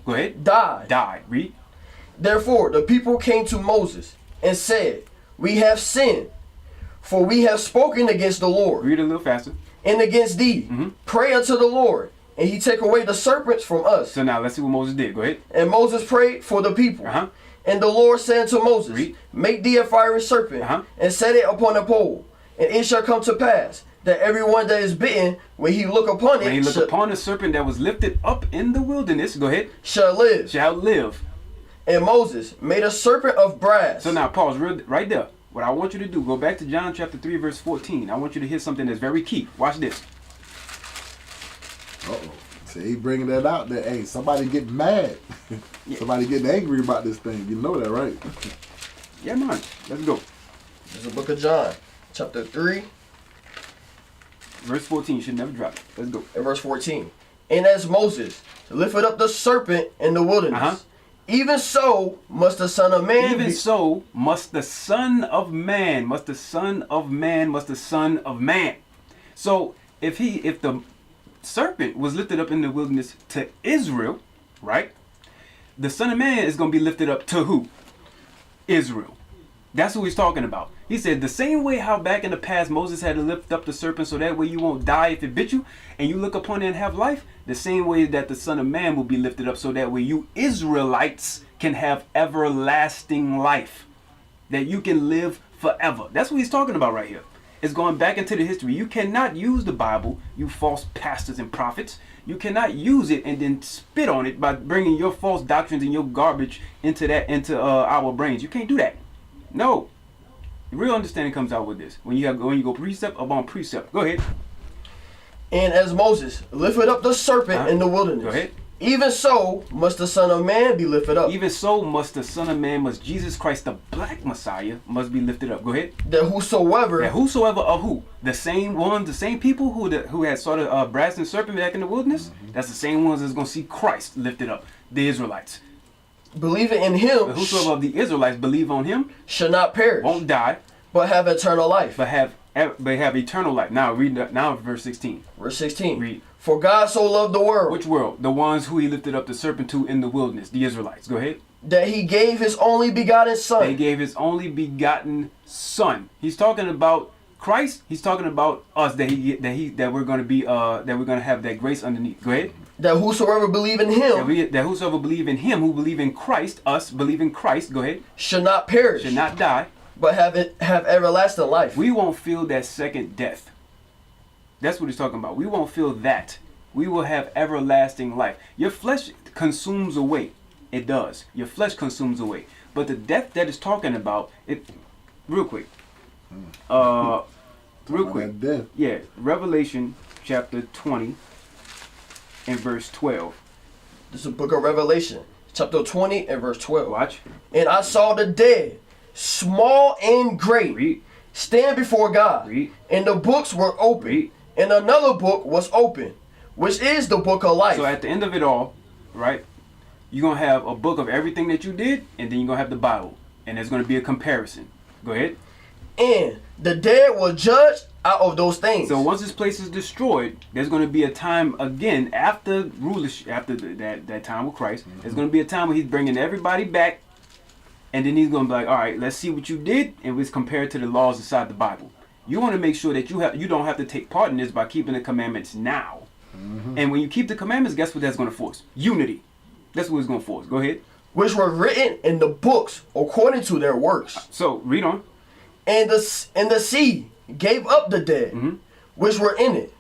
go ahead, died. Read. Therefore the people came to Moses and said, we have sinned, for we have spoken against the Lord. Read a little faster. And against thee. Pray unto the Lord, and he take away the serpents from us. So now let's see what Moses did. Go ahead. And Moses prayed for the people. And the Lord said to Moses, Read. make thee a fiery serpent, and set it upon a pole. And it shall come to pass that everyone that is bitten, when he look upon it, upon the serpent that was lifted up in the wilderness, go ahead, shall live. And Moses made a serpent of brass. So now pause right there. What I want you to do, go back to John chapter 3 verse 14. I want you to hear something that's very key. Watch this. See, he bringing that out there. Hey, somebody getting mad. Somebody getting angry about this thing. You know that, right? Yeah, man. Let's go. This is the book of John, chapter 3. Verse 14. You should never drop it. Let's go. And verse 14. And as Moses lifted up the serpent in the wilderness, even so must the Son of Man Even so must the Son of Man, must the Son of Man. So if the serpent was lifted up in the wilderness to Israel, right? The Son of Man is going to be lifted up to who? Israel. That's who he's talking about. He said the same way how back in the past Moses had to lift up the serpent so that way you won't die if it bit you and you look upon it and have life, the same way that the Son of Man will be lifted up so that way you Israelites can have everlasting life, that you can live forever. That's what he's talking about right here. It's going back into the history. You cannot use the Bible, you false pastors and prophets. You cannot use it and then spit on it by bringing your false doctrines and your garbage into our brains. You can't do that. No. The real understanding comes out with this. When you go precept upon precept. Go ahead. And as Moses lifted up the serpent in the wilderness, go ahead. Even so must the Son of Man be lifted up. Even so must the Son of Man, must Jesus Christ, the black Messiah, must be lifted up. Go ahead. That whosoever of who? The same ones, the same people who had sort of brass and serpent back in the wilderness. That's the same ones that's going to see Christ lifted up. The Israelites. Believing in him. But whosoever of the Israelites believe on him shall not perish. Won't die. But have eternal life. But have eternal life. Now read now verse 16. Verse 16. Read. For God so loved the world. Which world? The ones who he lifted up the serpent to in the wilderness. The Israelites. Go ahead. That he gave his only begotten Son. He gave his only begotten Son. He's talking about Christ. He's talking about us. That we're going to be that we're going to have that grace underneath. Go ahead. That whosoever believe in him. That whosoever believe in him, who believe in Christ, us believe in Christ. Go ahead. Should not perish. Should not die. But have everlasting life. We won't feel that second death. That's what he's talking about. We won't feel that. We will have everlasting life. Your flesh consumes away. It does. Your flesh consumes away. But the death that it's talking about, real quick. Yeah, Revelation chapter 20 and verse 12. This is the book of Revelation, chapter 20 and verse 12. Watch. And I saw the dead, small and great, Read. stand before God. Read. And the books were open. Read. And another book was open, which is the book of life. So at the end of it all, right, you're going to have a book of everything that you did, and then you're going to have the Bible. And there's going to be a comparison. Go ahead. And the dead were judged out of those things. So once this place is destroyed, there's going to be a time again after rulership, after that time with Christ. There's going to be a time where he's bringing everybody back, and then he's going to be like, all right, let's see what you did, and let's compare it to the laws inside the Bible. You want to make sure that you don't have to take part in this by keeping the commandments now. And when you keep the commandments, guess what that's going to force? Unity. That's what it's going to force. Go ahead. Which were written in the books according to their works. So read on. And the sea gave up the dead, which were in it,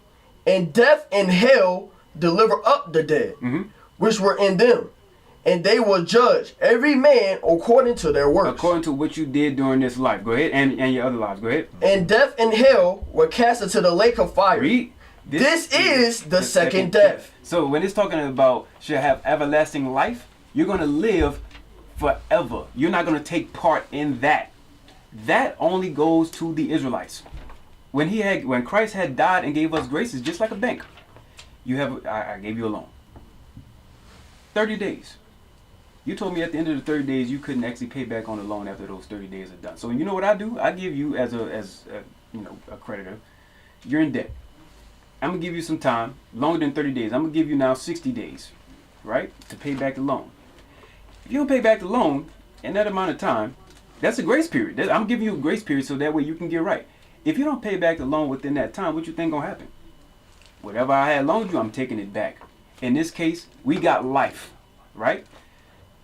and death and hell delivered up the dead, which were in them, and they were judged every man according to their works. According to what you did during this life. Go ahead. And your other lives. Go ahead. And death and hell were cast into the lake of fire. Read. This is the second death. So when it's talking about should have everlasting life, you're going to live forever. You're not going to take part in that. That only goes to the Israelites. When Christ had died and gave us grace, it's just like a bank. I gave you a loan. 30 days. You told me at the end of the 30 days you couldn't actually pay back on the loan after those 30 days are done. So you know what I do? I give you as a creditor, you're in debt. I'm gonna give you some time, longer than 30 days. I'm gonna give you now 60 days, right, to pay back the loan. If you don't pay back the loan in that amount of time, that's a grace period. I'm giving you a grace period so that way you can get right. If you don't pay back the loan within that time, what you think gonna happen? Whatever I had loaned you, I'm taking it back. In this case, we got life, right?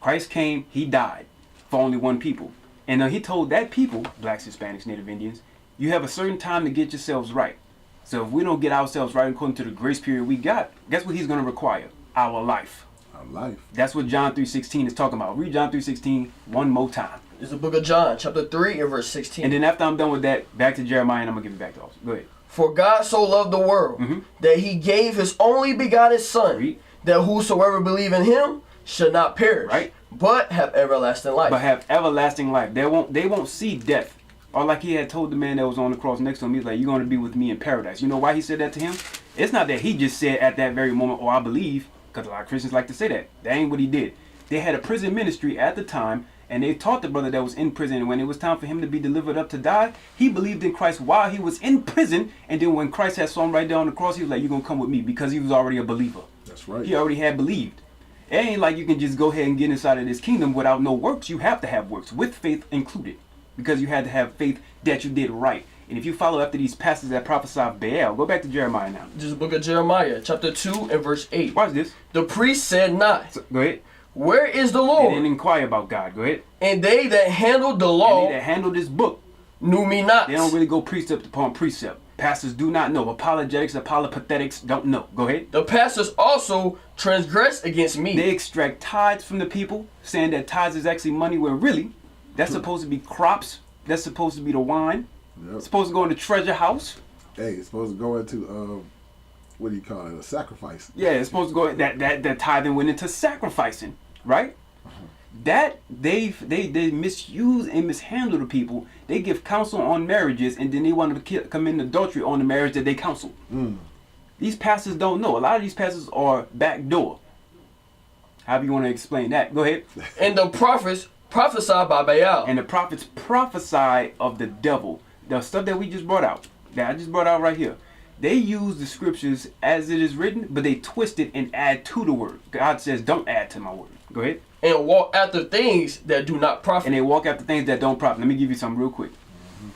Christ came, he died for only one people. And he told that people, blacks, Hispanics, Native Indians, you have a certain time to get yourselves right. So if we don't get ourselves right according to the grace period we got, guess what he's going to require? Our life. Our life. That's what John 3:16 is talking about. Read John 3:16 one more time. It's the book of John, chapter 3 and verse 16. And then after I'm done with that, back to Jeremiah, and I'm going to give it back to us. Go ahead. For God so loved the world that he gave his only begotten Son, Read. that whosoever believe in him should not perish, Right. but have everlasting life. But have everlasting life. They won't see death. Or like he had told the man that was on the cross next to him, he's like, you're going to be with me in paradise. You know why he said that to him? It's not that he just said at that very moment, oh, I believe, because a lot of Christians like to say that. That ain't what he did. They had a prison ministry at the time, and they taught the brother that was in prison. And when it was time for him to be delivered up to die, he believed in Christ while he was in prison. And then when Christ had saw him right there on the cross, he was like, you're going to come with me, because he was already a believer. That's right. He already had believed. It ain't like you can just go ahead and get inside of this kingdom without no works. You have to have works, with faith included. Because you had to have faith that you did right. And if you follow after these pastors that prophesy of Baal, go back to Jeremiah now. This is the book of Jeremiah, chapter 2 and verse 8. Watch this. The priest said not, Go ahead. where is the They Lord? didn't inquire about God. Go ahead. And they that handled the And law they that handle this book, knew me not. they don't really go precept upon precept. Pastors do not know. Apologetics, apologetics don't know. Go ahead. The pastors also transgressed against me. They extract tithes from the people, saying that tithes is actually money, where really, that's supposed to be crops. That's supposed to be the wine. Yep. It's supposed to go in the treasure house. Hey, it's supposed to go into what do you call it? A sacrifice. Yeah, it's supposed to go. That tithing went into sacrificing, right? That they misuse and mishandle the people. They give counsel on marriages, and then they want to commit adultery on the marriage that they counsel. These pastors don't know. A lot of these pastors are backdoor. However you want to explain that. Go ahead. And the prophets prophesied by Baal. And the prophets prophesy of the devil. The stuff that we just brought out, that I just brought out right here. They use the scriptures as it is written, but they twist it and add to the word. God says, don't add to my word. Go ahead. And walk after things that do not profit. And they walk after things that don't profit. Let me give you something real quick.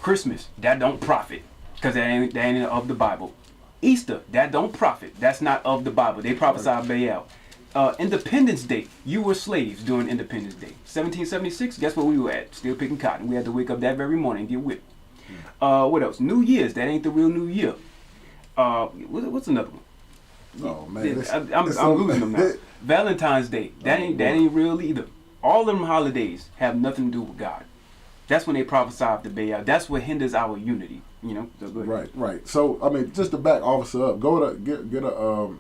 Christmas, that don't profit, because that ain't of the Bible. Easter, that don't profit. That's not of the Bible. They prophesy Baal. Independence Day, you were slaves during Independence Day. 1776, guess what we were at? Still picking cotton. We had to wake up that very morning and get whipped. What else? New Year's, that ain't the real New Year. What's another one? Oh man, I'm losing them now. Valentine's Day, that ain't real either. All them holidays have nothing to do with God. That's when they prophesy of the Baal. That's what hinders our unity. You know. So go ahead. Right. So I mean, just to back officer up, go to get a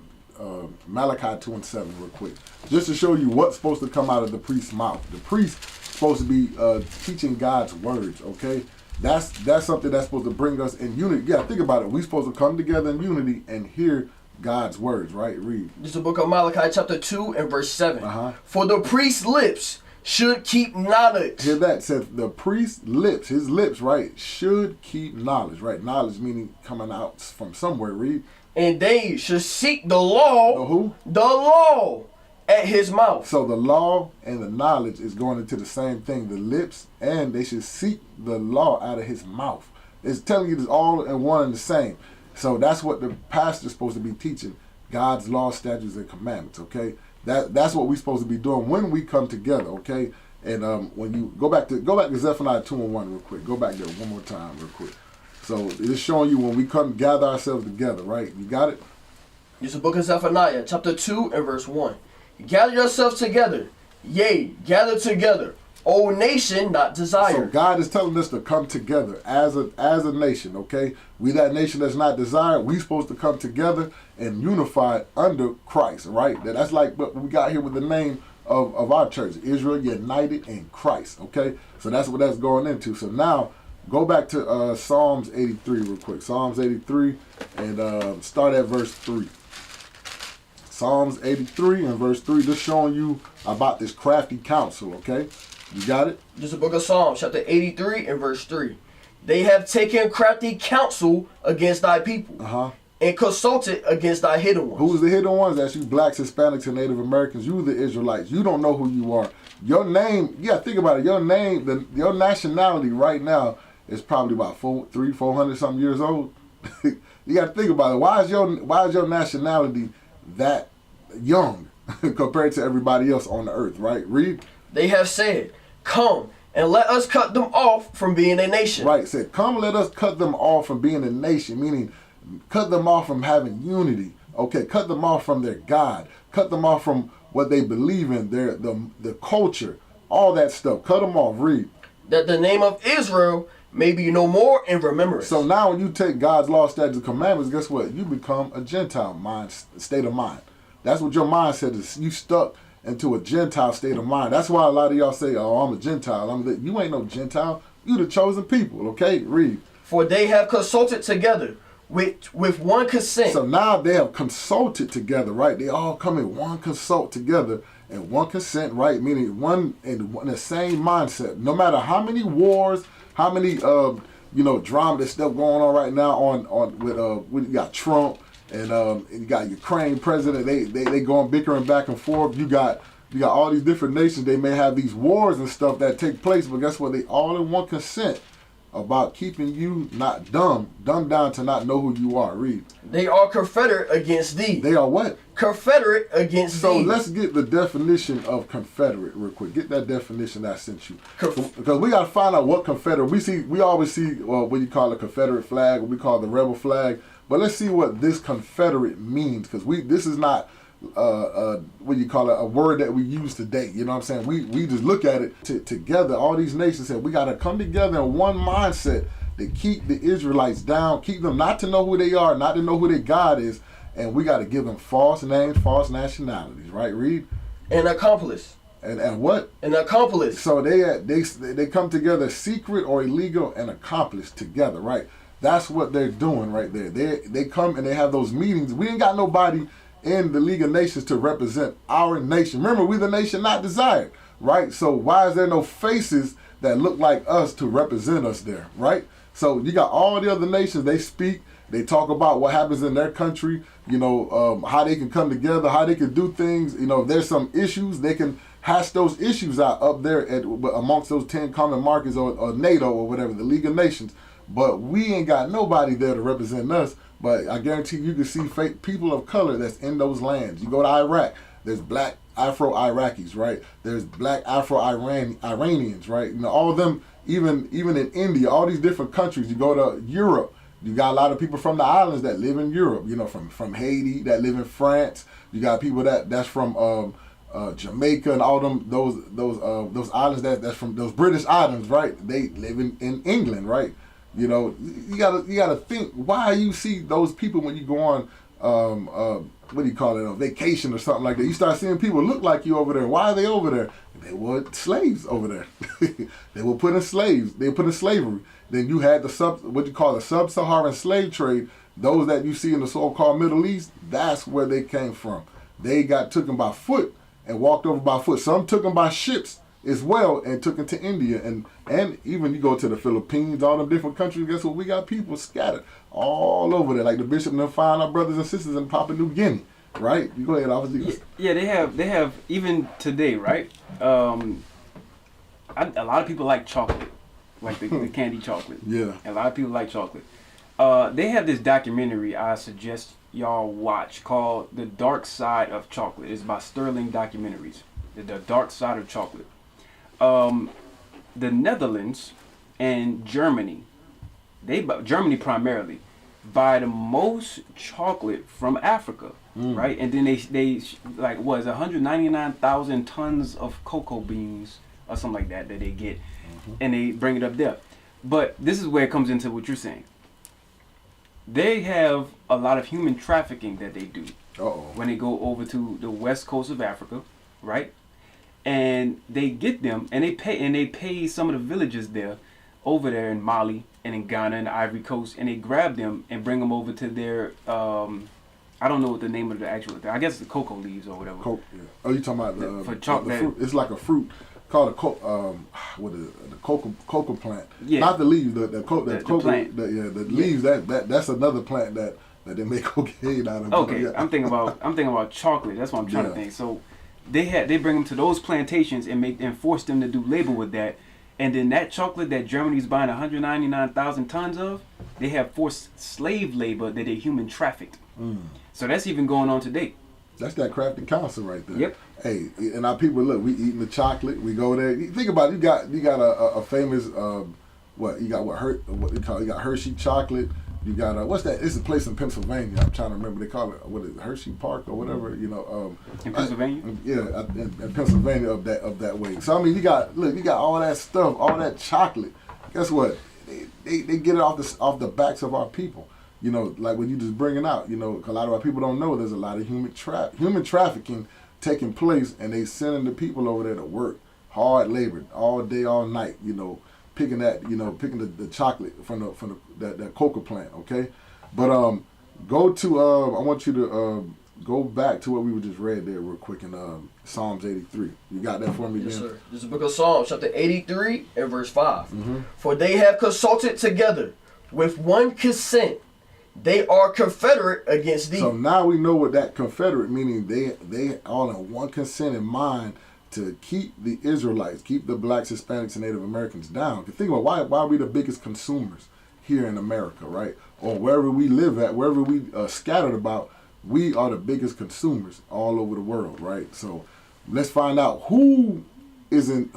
Malachi 2:7 real quick, just to show you what's supposed to come out of the priest's mouth. The priest supposed to be teaching God's words. Okay, That's something that's supposed to bring us in unity. Yeah, think about it. We're supposed to come together in unity and hear God's words, right? Read. This is the book of Malachi chapter 2 and verse 7. For the priest's lips should keep knowledge. Hear that? Said the priest's lips, his lips, right, should keep knowledge, right? Knowledge meaning coming out from somewhere. Read. And they should seek the law. The who? The law at his mouth. So the law and the knowledge is going into the same thing. The lips, and they should seek the law out of his mouth. It's telling you it's all in one and the same. So that's what the pastor's supposed to be teaching. God's law, statutes, and commandments, okay? That's what we're supposed to be doing when we come together, okay? And when you go back to Zephaniah 2 and 1 real quick. Go back there one more time real quick. So it's showing you when we come gather ourselves together, right? You got it? This is the book of Zephaniah chapter 2 and verse 1. Gather yourselves together, yea, gather together, O nation not desired. So God is telling us to come together as a nation, okay? We that nation that's not desired, we supposed to come together and unify under Christ, right? That's like what we got here with the name of our church, Israel United in Christ, okay? So that's what that's going into. So now, go back to Psalms 83 real quick. Psalms 83 and start at verse 3. Psalms 83 and verse 3, just showing you about this crafty counsel, okay? You got it? This is the book of Psalms, chapter 83 and verse 3. They have taken crafty counsel against thy people and consulted against thy hidden ones. Who's the hidden ones? That's you blacks, Hispanics, and Native Americans. You the Israelites. You don't know who you are. Your name, think about it. Your name, your nationality right now is probably about 400 something years old. You got to think about it. Why is your nationality that young compared to everybody else on the earth, right? Read. They have said, come and let us cut them off from being a nation. Right, said, come let us cut them off from being a nation, meaning cut them off from having unity. Okay, cut them off from their God. Cut them off from what they believe in, the culture, all that stuff. Cut them off. Read. That the name of Israel may be no more in remembrance. So now when you take God's law, statutes, and commandments, guess what? You become a Gentile state of mind. That's what your mindset is. You stuck into a Gentile state of mind. That's why a lot of y'all say, oh, I'm a Gentile. You ain't no Gentile. You the chosen people, okay? Read. For they have consulted together with one consent. So now they have consulted together, right? They all come in one consult together and one consent, right? Meaning one in the same mindset. No matter how many wars, how many drama, there's stuff going on right now with you got Trump and you got Ukraine president. They going bickering back and forth. You got all these different nations. They may have these wars and stuff that take place, but guess what? They all in one consent about keeping you not dumbed down to not know who you are. Read. They are confederate against thee. They are what? Confederate against thee. So let's get the definition of confederate real quick. Get that definition that I sent you. Because we got to find out what confederate. We always see what you call a Confederate flag, what we call the rebel flag. But let's see what this confederate means, because this is not what you call it, a word that we use today. You know what I'm saying? We just look at it together. All these nations said we got to come together in one mindset to keep the Israelites down, keep them not to know who they are, not to know who their God is, and we got to give them false names, false nationalities. Right? Read. An accomplice. And what? An accomplice. So they come together, secret or illegal, and accomplice together. Right? That's what they're doing right there. They come and they have those meetings. We ain't got nobody in the League of Nations to represent our nation. Remember, we the nation not desired, right? So why is there no faces that look like us to represent us there, right? So you got all the other nations, they speak, they talk about what happens in their country, how they can come together, how they can do things. If there's some issues, they can hash those issues out up there amongst those 10 common markets or NATO or whatever, the League of Nations. But we ain't got nobody there to represent us. But I guarantee you can see people of color that's in those lands. You go to Iraq, there's black Afro-Iraqis, right? There's black Afro-Iranians, right? All of them, even in India, all these different countries. You go to Europe, you got a lot of people from the islands that live in Europe, from Haiti, that live in France. You got people that's from Jamaica and all those islands that's from those British islands, right? They live in England, right? You gotta think why you see those people when you go on what do you call it, a vacation or something like that. You start seeing people look like you over there. Why are they over there? They were slaves over there. They were put in slaves. They were put in slavery. Then you had the sub-Saharan slave trade. Those that you see in the so-called Middle East, that's where they came from. They got taken by foot and walked over by foot. Some took them by ships as well and took them to India. And even you go to the Philippines, all them different countries, guess what? We got people scattered all over there. Like the bishop and them find our brothers and sisters in Papua New Guinea, right? You go ahead, obviously. Yeah, they have even today, right? A lot of people like chocolate, like the candy chocolate. Yeah. A lot of people like chocolate. They have this documentary I suggest y'all watch called The Dark Side of Chocolate. It's by Sterling Documentaries. The Dark Side of Chocolate. The Netherlands and Germany, Germany primarily, buy the most chocolate from Africa, right? And then they like what is 199,000 tons of cocoa beans or something like that they get, and they bring it up there. But this is where it comes into what you're saying. They have a lot of human trafficking that they do when they go over to the west coast of Africa, right? And they get them and they pay some of the villages there over there in Mali and in Ghana and the Ivory Coast, and they grab them and bring them over to their I don't know what the name of the actual thing. I guess the cocoa leaves or whatever. Yeah. Oh, you talking about for chocolate? The fruit. It's like a fruit called a the cocoa plant. Yeah. Not the leaves. The cocoa plant. The leaves. That's another plant that they make cocaine out of. Okay, Yeah. I'm thinking about chocolate. That's what I'm trying to think. So they bring them to those plantations and force them to do labor with that. And then that chocolate that Germany's buying 199,000 tons of, they have forced slave labor that they human trafficked. So that's even going on today. That's that crafty council right there. Yep. Hey, and our people, look, we eating the chocolate. We go there. You think about it. You got a famous you got Hershey chocolate. You got what's that? It's a place in Pennsylvania. I'm trying to remember. They call it what is it, Hershey Park or whatever. You know. In Pennsylvania. In Pennsylvania up that way. So I mean, you got all that stuff, all that chocolate. Guess what? They get it off the backs of our people. You know, like when you just bring it out. You know, a lot of our people don't know there's a lot of human trafficking taking place, and they sending the people over there to work hard labor all day, all night. You know. Picking the chocolate from that cocoa plant, okay? But go to I want you to go back to what we were just read there real quick in Psalms 83. You got that for me, Ben? Yes, sir. This is the book of Psalms, chapter 83 and verse 5. Mm-hmm. For they have consulted together with one consent. They are confederate against thee. So now we know what that confederate meaning. They all in one consent in mind to keep the Israelites, keep the blacks, Hispanics, and Native Americans down. Think about why are we the biggest consumers here in America, right? Or wherever we live at, wherever we scattered about, we are the biggest consumers all over the world, right? So let's find out who's in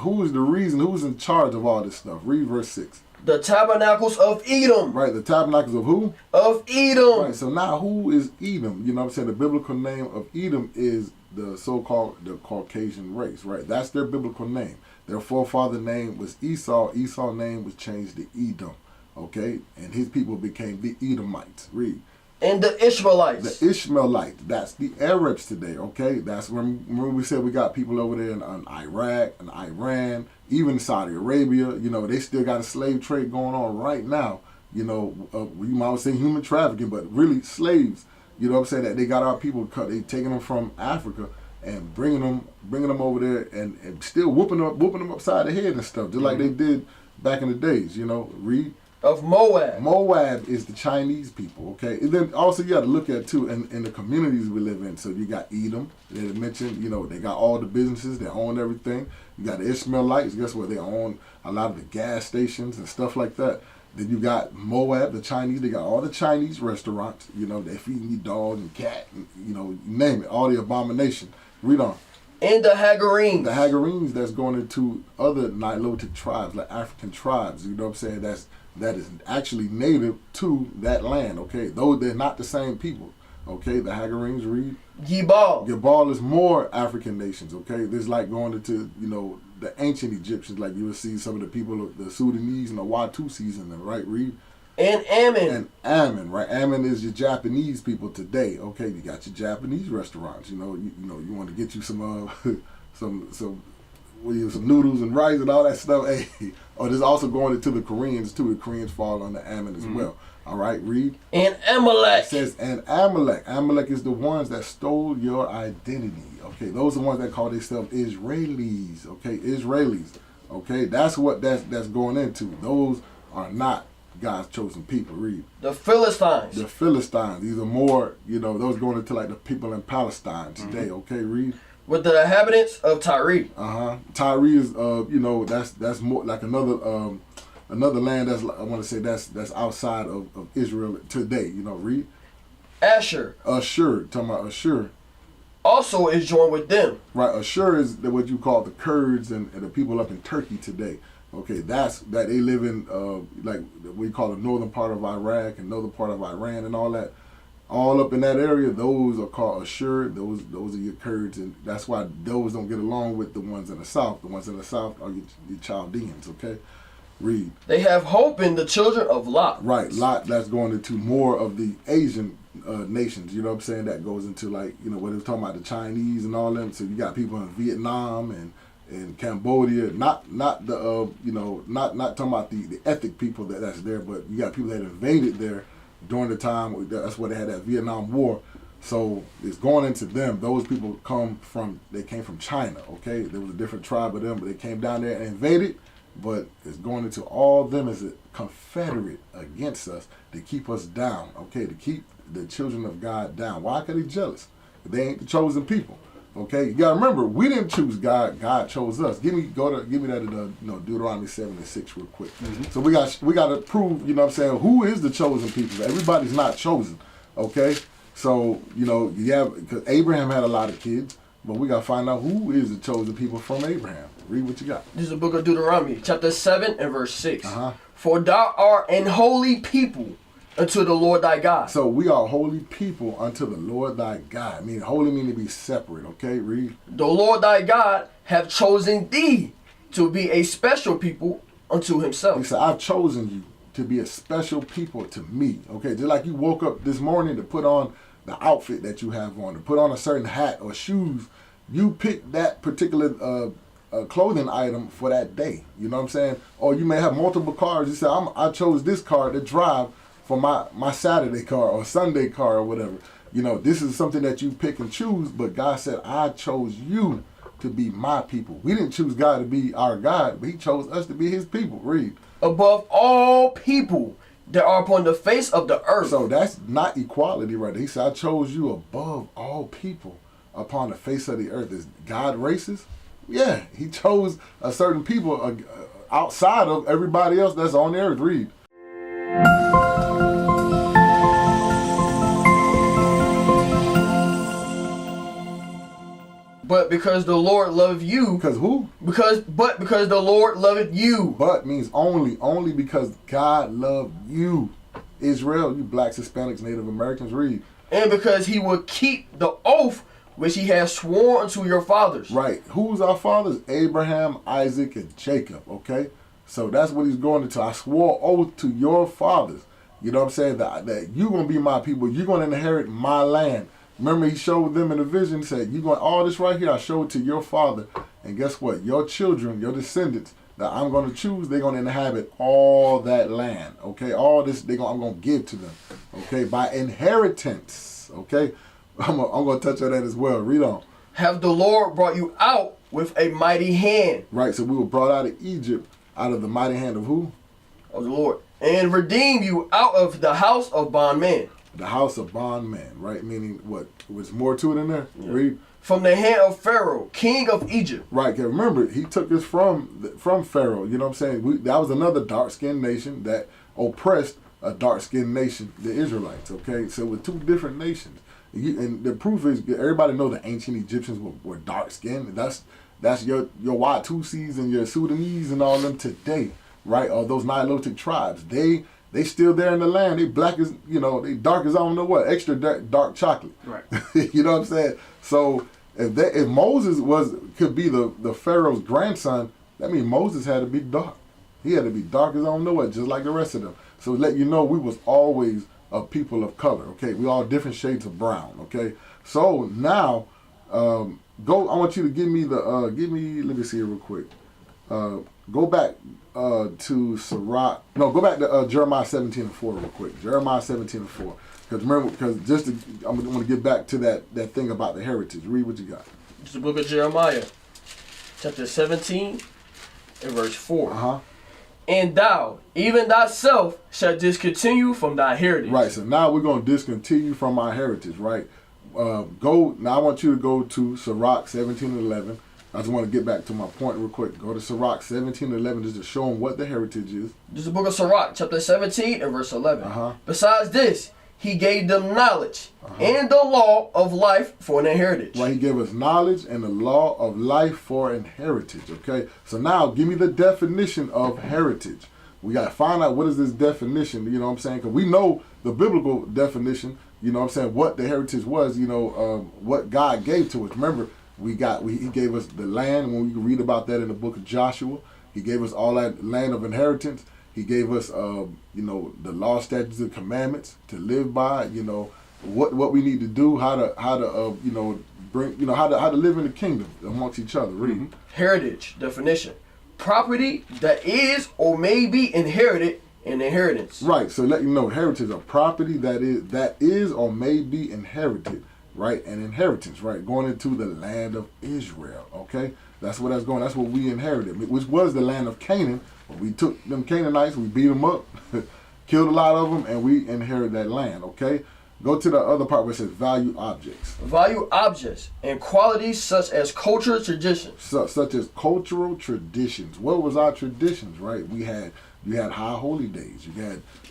charge of all this stuff. Read verse 6. The tabernacles of Edom. Right, the tabernacles of who? Of Edom. Right, so now who is Edom? You know what I'm saying? The biblical name of Edom is the so-called the Caucasian race, right? That's their biblical name. Their forefather name was Esau. Esau's name was changed to Edom, okay? And his people became the Edomites. Read. And the Ishmaelites. The Ishmaelites. That's the Arabs today, okay? That's when we said we got people over there in Iraq and Iran, even Saudi Arabia. You know, they still got a slave trade going on right now. You know, we might say human trafficking, but really slaves. You know what I'm saying? That they got our people cut. They taking them from Africa and bringing them over there and still whooping them upside the head and stuff, just like they did back in the days. You know, read. Of Moab. Moab is the Chinese people, okay? And then also you got to look at too in the communities we live in. So you got Edom, they mentioned, you know, they got all the businesses, they own everything. You got the Ishmaelites, guess what? They own a lot of the gas stations and stuff like that. Then you got Moab, the Chinese, they got all the Chinese restaurants, you know, they feeding you dog and cat, and, you know, you name it, all the abomination. Read on. And the Hagarenes. The Hagarenes that's going into other Nilotic tribes, like African tribes, you know what I'm saying? That is actually native to that land, okay? Though they're not the same people, okay? The Hagarenes, read. Gebal. Gebal is more African nations, okay? This is like going into, you know, the ancient Egyptians, like you would see some of the people, the Sudanese and the Watusis in them, right? Read. And Ammon. And Ammon, right? Ammon is your Japanese people today. Okay, you got your Japanese restaurants. You want to get you some some noodles and rice and all that stuff. Hey, there's also going into the Koreans too. The Koreans fall under Ammon as well. All right, read. And Amalek. It says, and Amalek. Amalek is the ones that stole your identity. Okay, those are the ones that call themselves Israelis. Okay, Israelis. Okay, that's what that's going into. Those are not God's chosen people. Read. The Philistines. The Philistines. These are more, those going into like the people in Palestine today. Okay, read. With the inhabitants of Tyre. Tyre is, that's more like another land that's, I want to say that's outside of Israel today. Read. Asher. Talking about Ashur. Also is joined with them. Right, Ashur is what you call the Kurds and the people up in Turkey today. Okay, that they live in like we call the northern part of Iraq and northern part of Iran and all that. All up in that area, those are called Ashur. Those are your Kurds, and that's why those don't get along with the ones in the south. The ones in the south are your Chaldeans. Okay, read. They have hope in the children of Lot. Right, Lot. That's going into more of the Asian nations. You know what I'm saying? That goes into like what it was talking about the Chinese and all them. So you got people in Vietnam and Cambodia. Not the not talking about the ethnic people that's there, but you got people that invaded there during the time. That's where they had that Vietnam War. So it's going into them. Those people they came from China. Okay, there was a different tribe of them, but they came down there and invaded. But it's going into all them as a confederate against us to keep us down. Okay, to keep the children of God down. Why? Because they jealous. They ain't the chosen people. Okay, you gotta remember, we didn't choose God. God chose us. Give me that in Deuteronomy 7:6 real quick. So we got to prove, who is the chosen people? Everybody's not chosen. Okay, so because Abraham had a lot of kids, but we got to find out who is the chosen people from Abraham. Read what you got. This is the book of Deuteronomy, chapter 7 and verse 6. For thou art an holy people unto the Lord thy God. So we are holy people unto the Lord thy God. I mean, holy mean to be separate. Okay, read. The Lord thy God have chosen thee to be a special people unto himself. He said, I've chosen you to be a special people to me. Okay, just like you woke up this morning to put on the outfit that you have on, to put on a certain hat or shoes, you pick that particular clothing item for that day. You know what I'm saying? Or you may have multiple cars. You say, I chose this car to drive for my Saturday car or Sunday car or whatever. This is something that you pick and choose, but God said, I chose you to be my people. We didn't choose God to be our God, but he chose us to be his people. Read. Above all people that are upon the face of the earth. So that's not equality right there. He said, I chose you above all people upon the face of the earth. Is God racist? Yeah, he chose a certain people outside of everybody else that's on the earth. Read. But because the Lord loved you. Because who? Because the Lord loved you. But means only because God loved you. Israel, you blacks, Hispanics, Native Americans, read. And because he will keep the oath which he has sworn unto your fathers. Right. Who's our fathers? Abraham, Isaac, and Jacob. Okay? So that's what he's going into. I swore oath to your fathers. You know what I'm saying? That you're going to be my people. You're going to inherit my land. Remember, he showed them in a vision, said, you're going, all this right here, I showed to your father. And guess what? Your children, your descendants, that I'm going to choose, they're going to inhabit all that land. Okay? All this, I'm going to give to them. Okay? By inheritance. Okay? I'm going to touch on that as well. Read on. Have the Lord brought you out with a mighty hand. Right, so we were brought out of Egypt, out of the mighty hand of who? Of the Lord. And redeem you out of the house of bondmen. The house of bondmen, right? Meaning what? Was more to it in there? Yeah. Read. From the hand of Pharaoh, king of Egypt. Right, because remember, he took us from Pharaoh. You know what I'm saying? That was another dark-skinned nation that oppressed a dark-skinned nation, the Israelites. Okay, so with two different nations. And the proof is, everybody know the ancient Egyptians were dark-skinned. That's your Watusis and your Sudanese and all them today, right? Or those Nilotic tribes. They still there in the land. They black as, they dark as I don't know what, extra dark chocolate. Right. You know what I'm saying? So if Moses could be the Pharaoh's grandson, that means Moses had to be dark. He had to be dark as I don't know what, just like the rest of them. So let you know we was always a people of color, okay? We all different shades of brown, okay? So now, I want you to give me let me see here real quick. Go back to Sirach. No, go back to Jeremiah 17:4 real quick. Jeremiah 17:4. Because I'm going to get back to that thing about the heritage. Read what you got. It's the book of Jeremiah, chapter 17 and verse 4. Uh-huh. And thou, even thyself, shalt discontinue from thy heritage. Right, so now we're going to discontinue from our heritage, right? Now I want you to go to Sirach 17:11. I just want to get back to my point real quick. Go to Sirach 17:11 just to show them what the heritage is. This is the book of Sirach, chapter 17 and verse 11. Uh-huh. Besides this, he gave them knowledge and the law of life for an inheritance. Right, he gave us knowledge and the law of life for an heritage, okay? So now, give me the definition of heritage. We got to find out what is this definition, you know what I'm saying? Because we know the biblical definition, you know what I'm saying, what the heritage was, you know, what God gave to us. Remember, he gave us the land, when we can read about that in the book of Joshua. He gave us all that land of inheritance. He gave us, you know, the law, statutes, and commandments to live by. You know, what we need to do, how to you know, bring, you know, how to live in the kingdom amongst each other. Read. Mm-hmm. Heritage definition: property that is or may be inherited in inheritance. Right. So let you know, heritage, a property that is or may be inherited. Right, an inheritance. Right, going into the land of Israel. Okay, that's what that's going. That's what we inherited, which was the land of Canaan. We took them Canaanites, we beat them up, killed a lot of them, and we inherited that land, okay? Go to the other part where it says value objects. Value objects and qualities such as cultural traditions. Such as cultural traditions. What was our traditions, right? You had high holy days.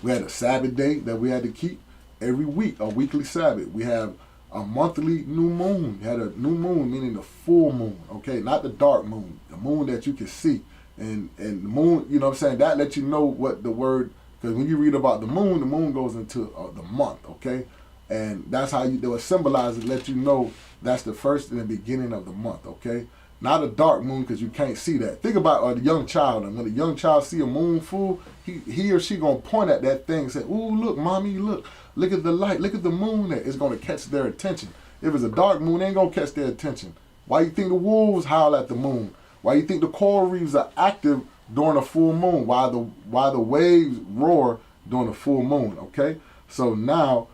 We had a Sabbath day that we had to keep every week, a weekly Sabbath. We have a monthly new moon. You had a new moon, meaning the full moon, okay? Not the dark moon, the moon that you can see. And the moon, you know what I'm saying, that lets you know what the word, because when you read about the moon goes into the month, okay? And that's how they will symbolize it, let you know that's the first and the beginning of the month, okay? Not a dark moon, because you can't see that. Think about a young child, and when a young child see a moon full, he or she going to point at that thing and say, ooh, look, mommy, look at the light, look at the moon there. It's going to catch their attention. If it's a dark moon, it ain't going to catch their attention. Why you think the wolves howl at the moon? Why you think the coral reefs are active during a full moon? Why the waves roar during a full moon? Okay, so now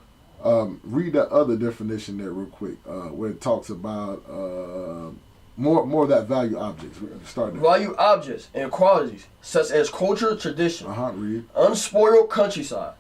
read that other definition there real quick, where it talks about more of that value objects. Start there. Value objects and qualities such as cultural tradition, Read. unspoiled countryside,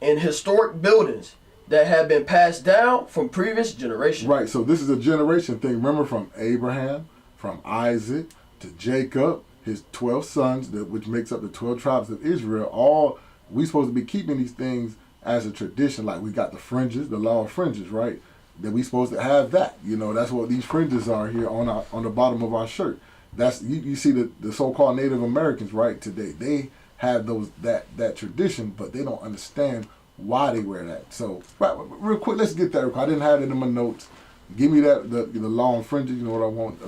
and historic buildings that have been passed down from previous generations. Right. So this is a generation thing. Remember, from Abraham, from Isaac to Jacob, his 12 sons, which makes up the 12 tribes of Israel. All we supposed to be keeping these things as a tradition. Like we got the fringes, the law of fringes, right? That we supposed to have that. You know, that's what these fringes are here on the bottom of our shirt. That's you see the so-called Native Americans, right? Today they have that tradition, but they don't understand why they wear that. So right, real quick, let's get that. I didn't have it in my notes. Give me that the law and fringes. You know what I want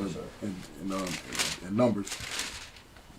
in numbers.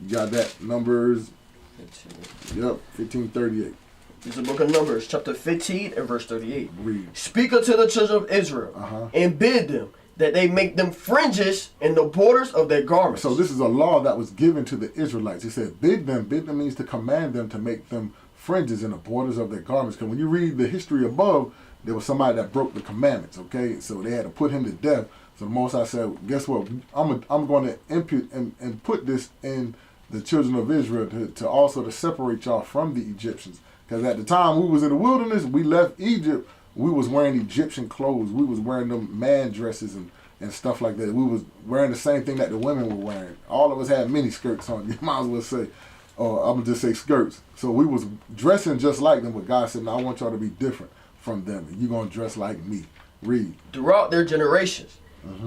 You got that Numbers. 15. Yep, 15:38. This is the book of Numbers, chapter 15 and verse 38. Read. Speak unto the children of Israel and bid them that they make them fringes in the borders of their garments. So this is a law that was given to the Israelites. He said, bid them. Bid them means to command them to make them fringes in the borders of their garments. Because when you read the history above, there was somebody that broke the commandments, okay? So they had to put him to death. So the Most High said, guess what? I'm going to impute and put this in the children of Israel to also to separate y'all from the Egyptians. Because at the time we was in the wilderness, we left Egypt, we was wearing Egyptian clothes. We was wearing them man dresses and stuff like that. We was wearing the same thing that the women were wearing. All of us had mini skirts on, you might as well say. Or I'm going to just say skirts. So we was dressing just like them, but God said, no, I want y'all to be different from them. And you're going to dress like me. Read. Throughout their generations.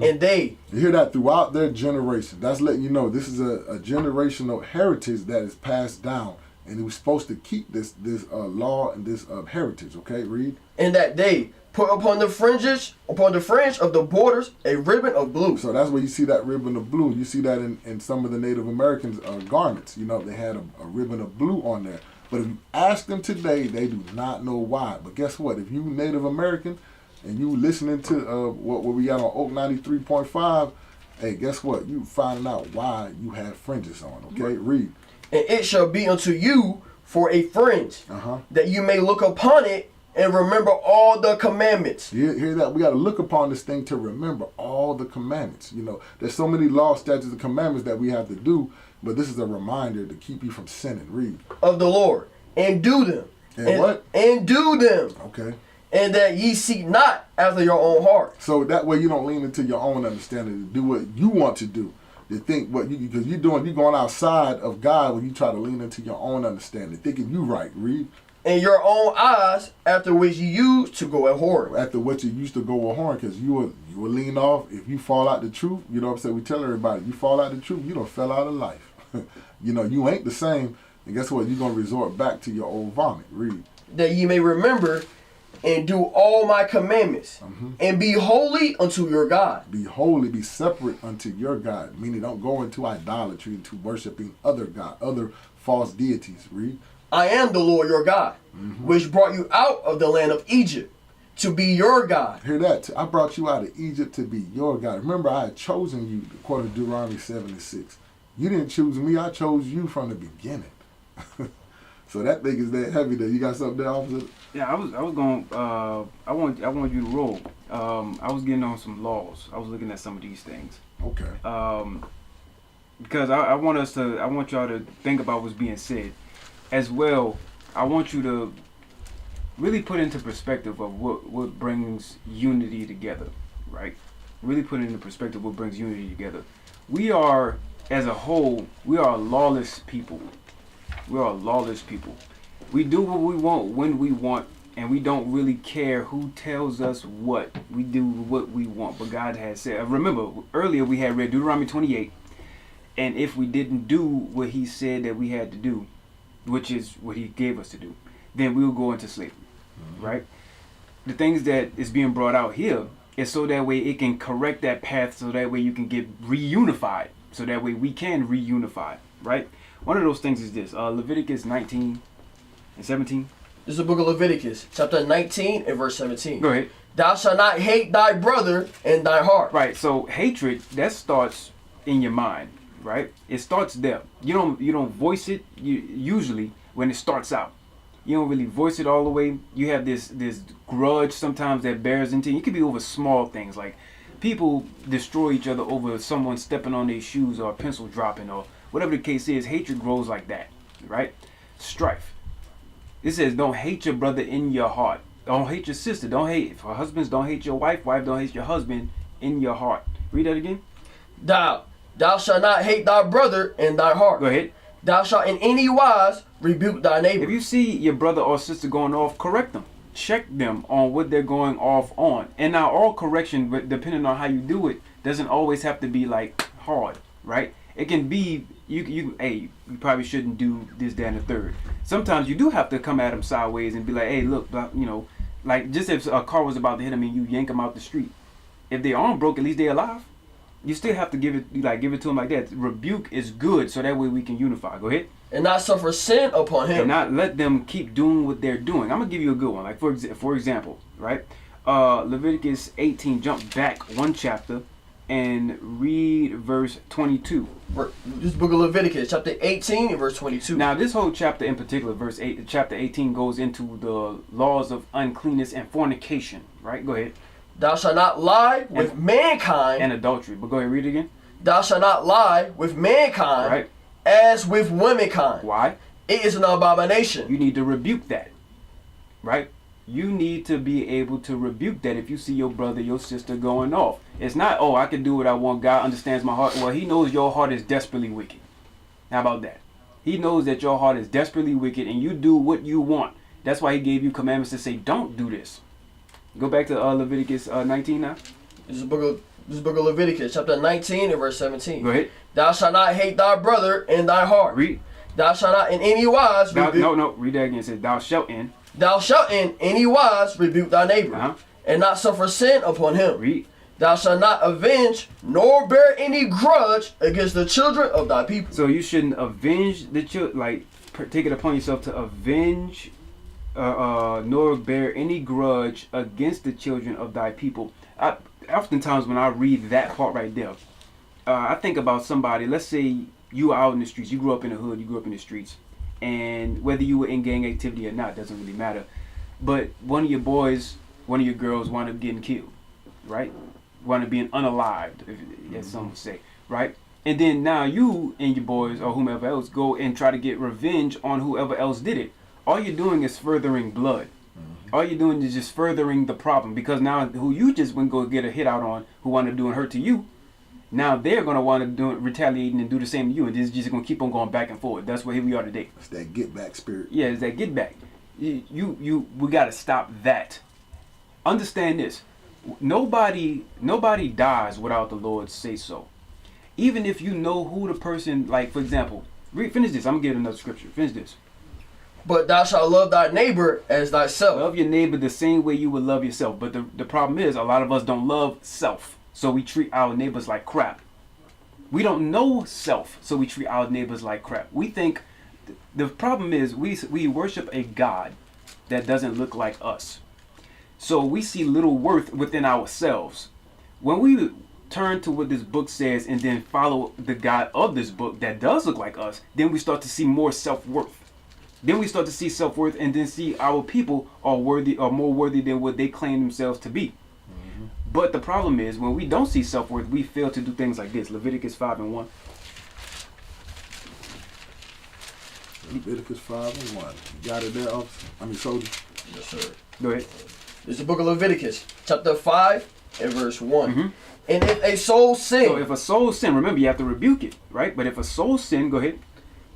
And they... You hear that? Throughout their generation. That's letting you know this is a generational heritage that is passed down and he was supposed to keep this law and this heritage. Okay, read. In that day, put upon the fringe of the borders a ribbon of blue. So that's where you see that ribbon of blue. You see that in some of the Native Americans' garments. You know, they had a ribbon of blue on there. But if you ask them today, they do not know why. But guess what? If you Native American and you listening to what we got on Oak 93.5, hey, guess what? You finding out why you have fringes on. Okay, read. And it shall be unto you for a fringe, that you may look upon it and remember all the commandments. You hear that? We got to look upon this thing to remember all the commandments. You know, there's so many laws, statutes, and commandments that we have to do, but this is a reminder to keep you from sinning. Read. Of the Lord, and do them. And what? And do them. Okay. And that ye seek not after your own heart. So that way you don't lean into your own understanding to do what you want to do. To think what you, because you're going outside of God when you try to lean into your own understanding, thinking you right. Read. And your own eyes, after which you used to go a whoring. After what you used to go a whoring, because you will lean off. If you fall out the truth, you know what I'm saying? We tell everybody, you fall out the truth, you don't fell out of life. You know, you ain't the same. And guess what? You're going to resort back to your old vomit. Read. That ye may remember and do all my commandments, and be holy unto your God. Be holy, be separate unto your God. Meaning don't go into idolatry, into worshiping other God, other false deities. Read. I am the Lord your God, which brought you out of the land of Egypt to be your God. Hear that? I brought you out of Egypt to be your God. Remember, I had chosen you, according to Deuteronomy 7:6. You didn't choose me, I chose you from the beginning. So that thing is that heavy there. You got something there, officer? Yeah, I was going. I want you to roll. I was getting on some laws. I was looking at some of these things. Okay. Because I want y'all to think about what's being said, as well. I want you to really put into perspective of what brings unity together, right? Really put into perspective what brings unity together. We are, as a whole, we are a lawless people. We are a lawless people. We do what we want when we want, and we don't really care who tells us what. We do what we want. But God has said. Remember, earlier we had read Deuteronomy 28, and if we didn't do what He said that we had to do, which is what He gave us to do, then we'll go into slavery, right? The things that is being brought out here is so that way it can correct that path, so that way you can get reunified, so that way we can reunify, right? One of those things is this, Leviticus 19 and 17. This is the book of Leviticus, chapter 19 and verse 17. Go ahead. Thou shalt not hate thy brother in thy heart. Right, so hatred, that starts in your mind, right? It starts there. You don't voice it usually when it starts out. You don't really voice it all the way. You have this grudge sometimes that bears into you. It could be over small things, like people destroy each other over someone stepping on their shoes or a pencil dropping or whatever the case is. Hatred grows like that, right? Strife. It says, don't hate your brother in your heart. Don't hate your sister. Don't hate. For husbands, don't hate your wife. Wife, don't hate your husband in your heart. Read that again. Thou shalt not hate thy brother in thy heart. Go ahead. Thou shalt in any wise rebuke thy neighbor. If you see your brother or sister going off, correct them. Check them on what they're going off on. And now all correction, but depending on how you do it, doesn't always have to be like hard, right? It can be, you probably shouldn't do this, that, and the third. Sometimes you do have to come at them sideways and be like, hey, look, you know, like just if a car was about to hit them and you yank them out the street. If their arm broke, at least they're alive. You still have to give it to them like that. Rebuke is good, so that way we can unify. Go ahead. And not suffer sin upon him. And not let them keep doing what they're doing. I'm going to give you a good one. Like, for example, right? Leviticus 18, jump back one chapter and read verse 22. This book of Leviticus, chapter 18 and verse 22. Now, this whole chapter in particular, chapter 18, goes into the laws of uncleanness and fornication, right? Go ahead. Thou shalt not lie with mankind. And adultery. But go ahead, read it again. Thou shalt not lie with mankind, right, as with womankind. Why? It is an abomination. You need to rebuke that, right? You need to be able to rebuke that if you see your brother, your sister going off. It's not, oh, I can do what I want. God understands my heart. Well, He knows your heart is desperately wicked. How about that? He knows that your heart is desperately wicked and you do what you want. That's why He gave you commandments to say, don't do this. Go back to Leviticus 19 now. This is book of Leviticus, chapter 19 and verse 17. Go ahead. Thou shalt not hate thy brother in thy heart. Read. Thou shalt not in any wise read that again. It says, thou shalt in. Thou shalt in any wise rebuke thy neighbor, and not suffer sin upon him. Read. Thou shalt not avenge, nor bear any grudge against the children of thy people. So you shouldn't avenge the children, like take it upon yourself to avenge, nor bear any grudge against the children of thy people. Oftentimes when I read that part right there, I think about somebody. Let's say you are out in the streets. You grew up in the hood. You grew up in the streets, and whether you were in gang activity or not doesn't really matter. But one of your boys, one of your girls wound up getting killed, right? Wound up being unalived, as some would say, right? And then now you and your boys or whomever else go and try to get revenge on whoever else did it. All you're doing is furthering blood. All you're doing is just furthering the problem, because now who you just went go get a hit out on, who wound up doing hurt to you, now they're gonna want to do retaliating and do the same to you, and this is just gonna keep on going back and forth. That's where here we are today. It's that get back spirit. Yeah, it's that get back. We gotta stop that. Understand this. Nobody dies without the Lord say so. Even if you know who the person, like for example, finish this. I'm gonna give another scripture. Finish this. But thou shalt love thy neighbor as thyself. Love your neighbor the same way you would love yourself. But the problem is, a lot of us don't love self, so we treat our neighbors like crap. We don't know self, so we treat our neighbors like crap. We think the problem is we worship a God that doesn't look like us. So we see little worth within ourselves. When we turn to what this book says and then follow the God of this book that does look like us, then we start to see more self-worth. Then we start to see self-worth and then see our people are more worthy than what they claim themselves to be. But the problem is, when we don't see self-worth, we fail to do things like this. Leviticus 5:1. Leviticus 5:1. You got it there, officer? Soldier? Yes, sir. Go ahead. This is the book of Leviticus, chapter 5 and verse 1. And if a soul sin... So if a soul sin, remember you have to rebuke it, right? But if a soul sin, go ahead.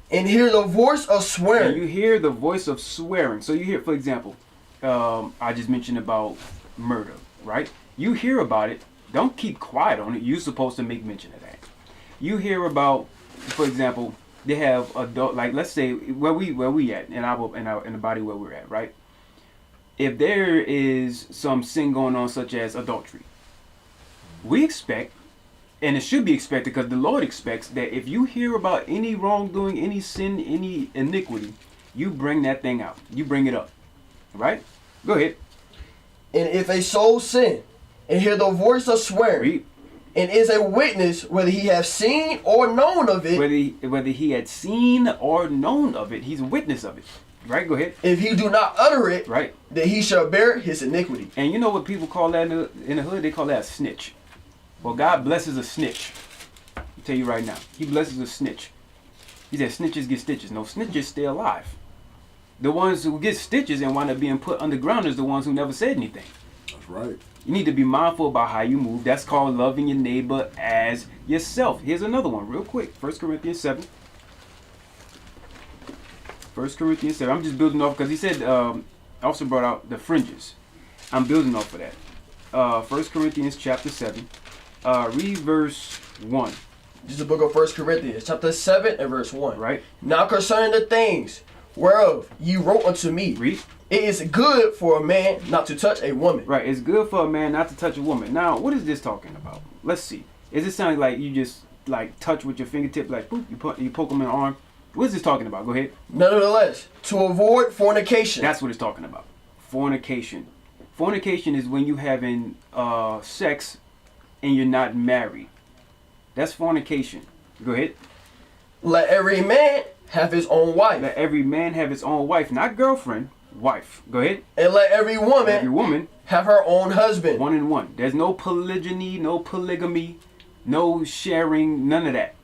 And hear the voice of swearing. And you hear the voice of swearing. So you hear, for example, I just mentioned about murder, right? You hear about it. Don't keep quiet on it. You're supposed to make mention of that. You hear about, for example, they have adult, like let's say where we at in the body where we're at, right? If there is some sin going on, such as adultery, we expect, and it should be expected because the Lord expects, that if you hear about any wrongdoing, any sin, any iniquity, you bring that thing out. You bring it up, right? Go ahead. And if a soul sin, and hear the voice of swearing, Read. And is a witness, whether he have seen or known of it. Whether he had seen or known of it, he's a witness of it. Right, go ahead. If he do not utter it, right, then he shall bear his iniquity. And you know what people call that in the hood? They call that a snitch. Well, God blesses a snitch. I'll tell you right now. He blesses a snitch. He said snitches get stitches. No, snitches stay alive. The ones who get stitches and wind up being put underground is the ones who never said anything. That's right. You need to be mindful about how you move. That's called loving your neighbor as yourself. Here's another one real quick. 1 Corinthians 7. 1 Corinthians 7. I'm just building off because he said, also brought out the fringes. I'm building off of that. 1 Corinthians chapter 7. Read verse 1. This is the book of 1 Corinthians, chapter 7 and verse 1. Right. Now concerning the things whereof you wrote unto me, read. It is good for a man not to touch a woman. Right. It's good for a man not to touch a woman. Now, what is this talking about? Let's see. Is it sounding like you just like touch with your fingertip, like boop, you poke them in the arm? What is this talking about? Go ahead. Nevertheless, to avoid fornication. That's what it's talking about. Fornication. Fornication is when you having sex and you're not married. That's fornication. Go ahead. Let every man have his own wife. Let every man have his own wife, not girlfriend, wife. Go ahead. And let every woman have her own husband. 1 and 1. There's no polygyny, no polygamy, no sharing, none of that.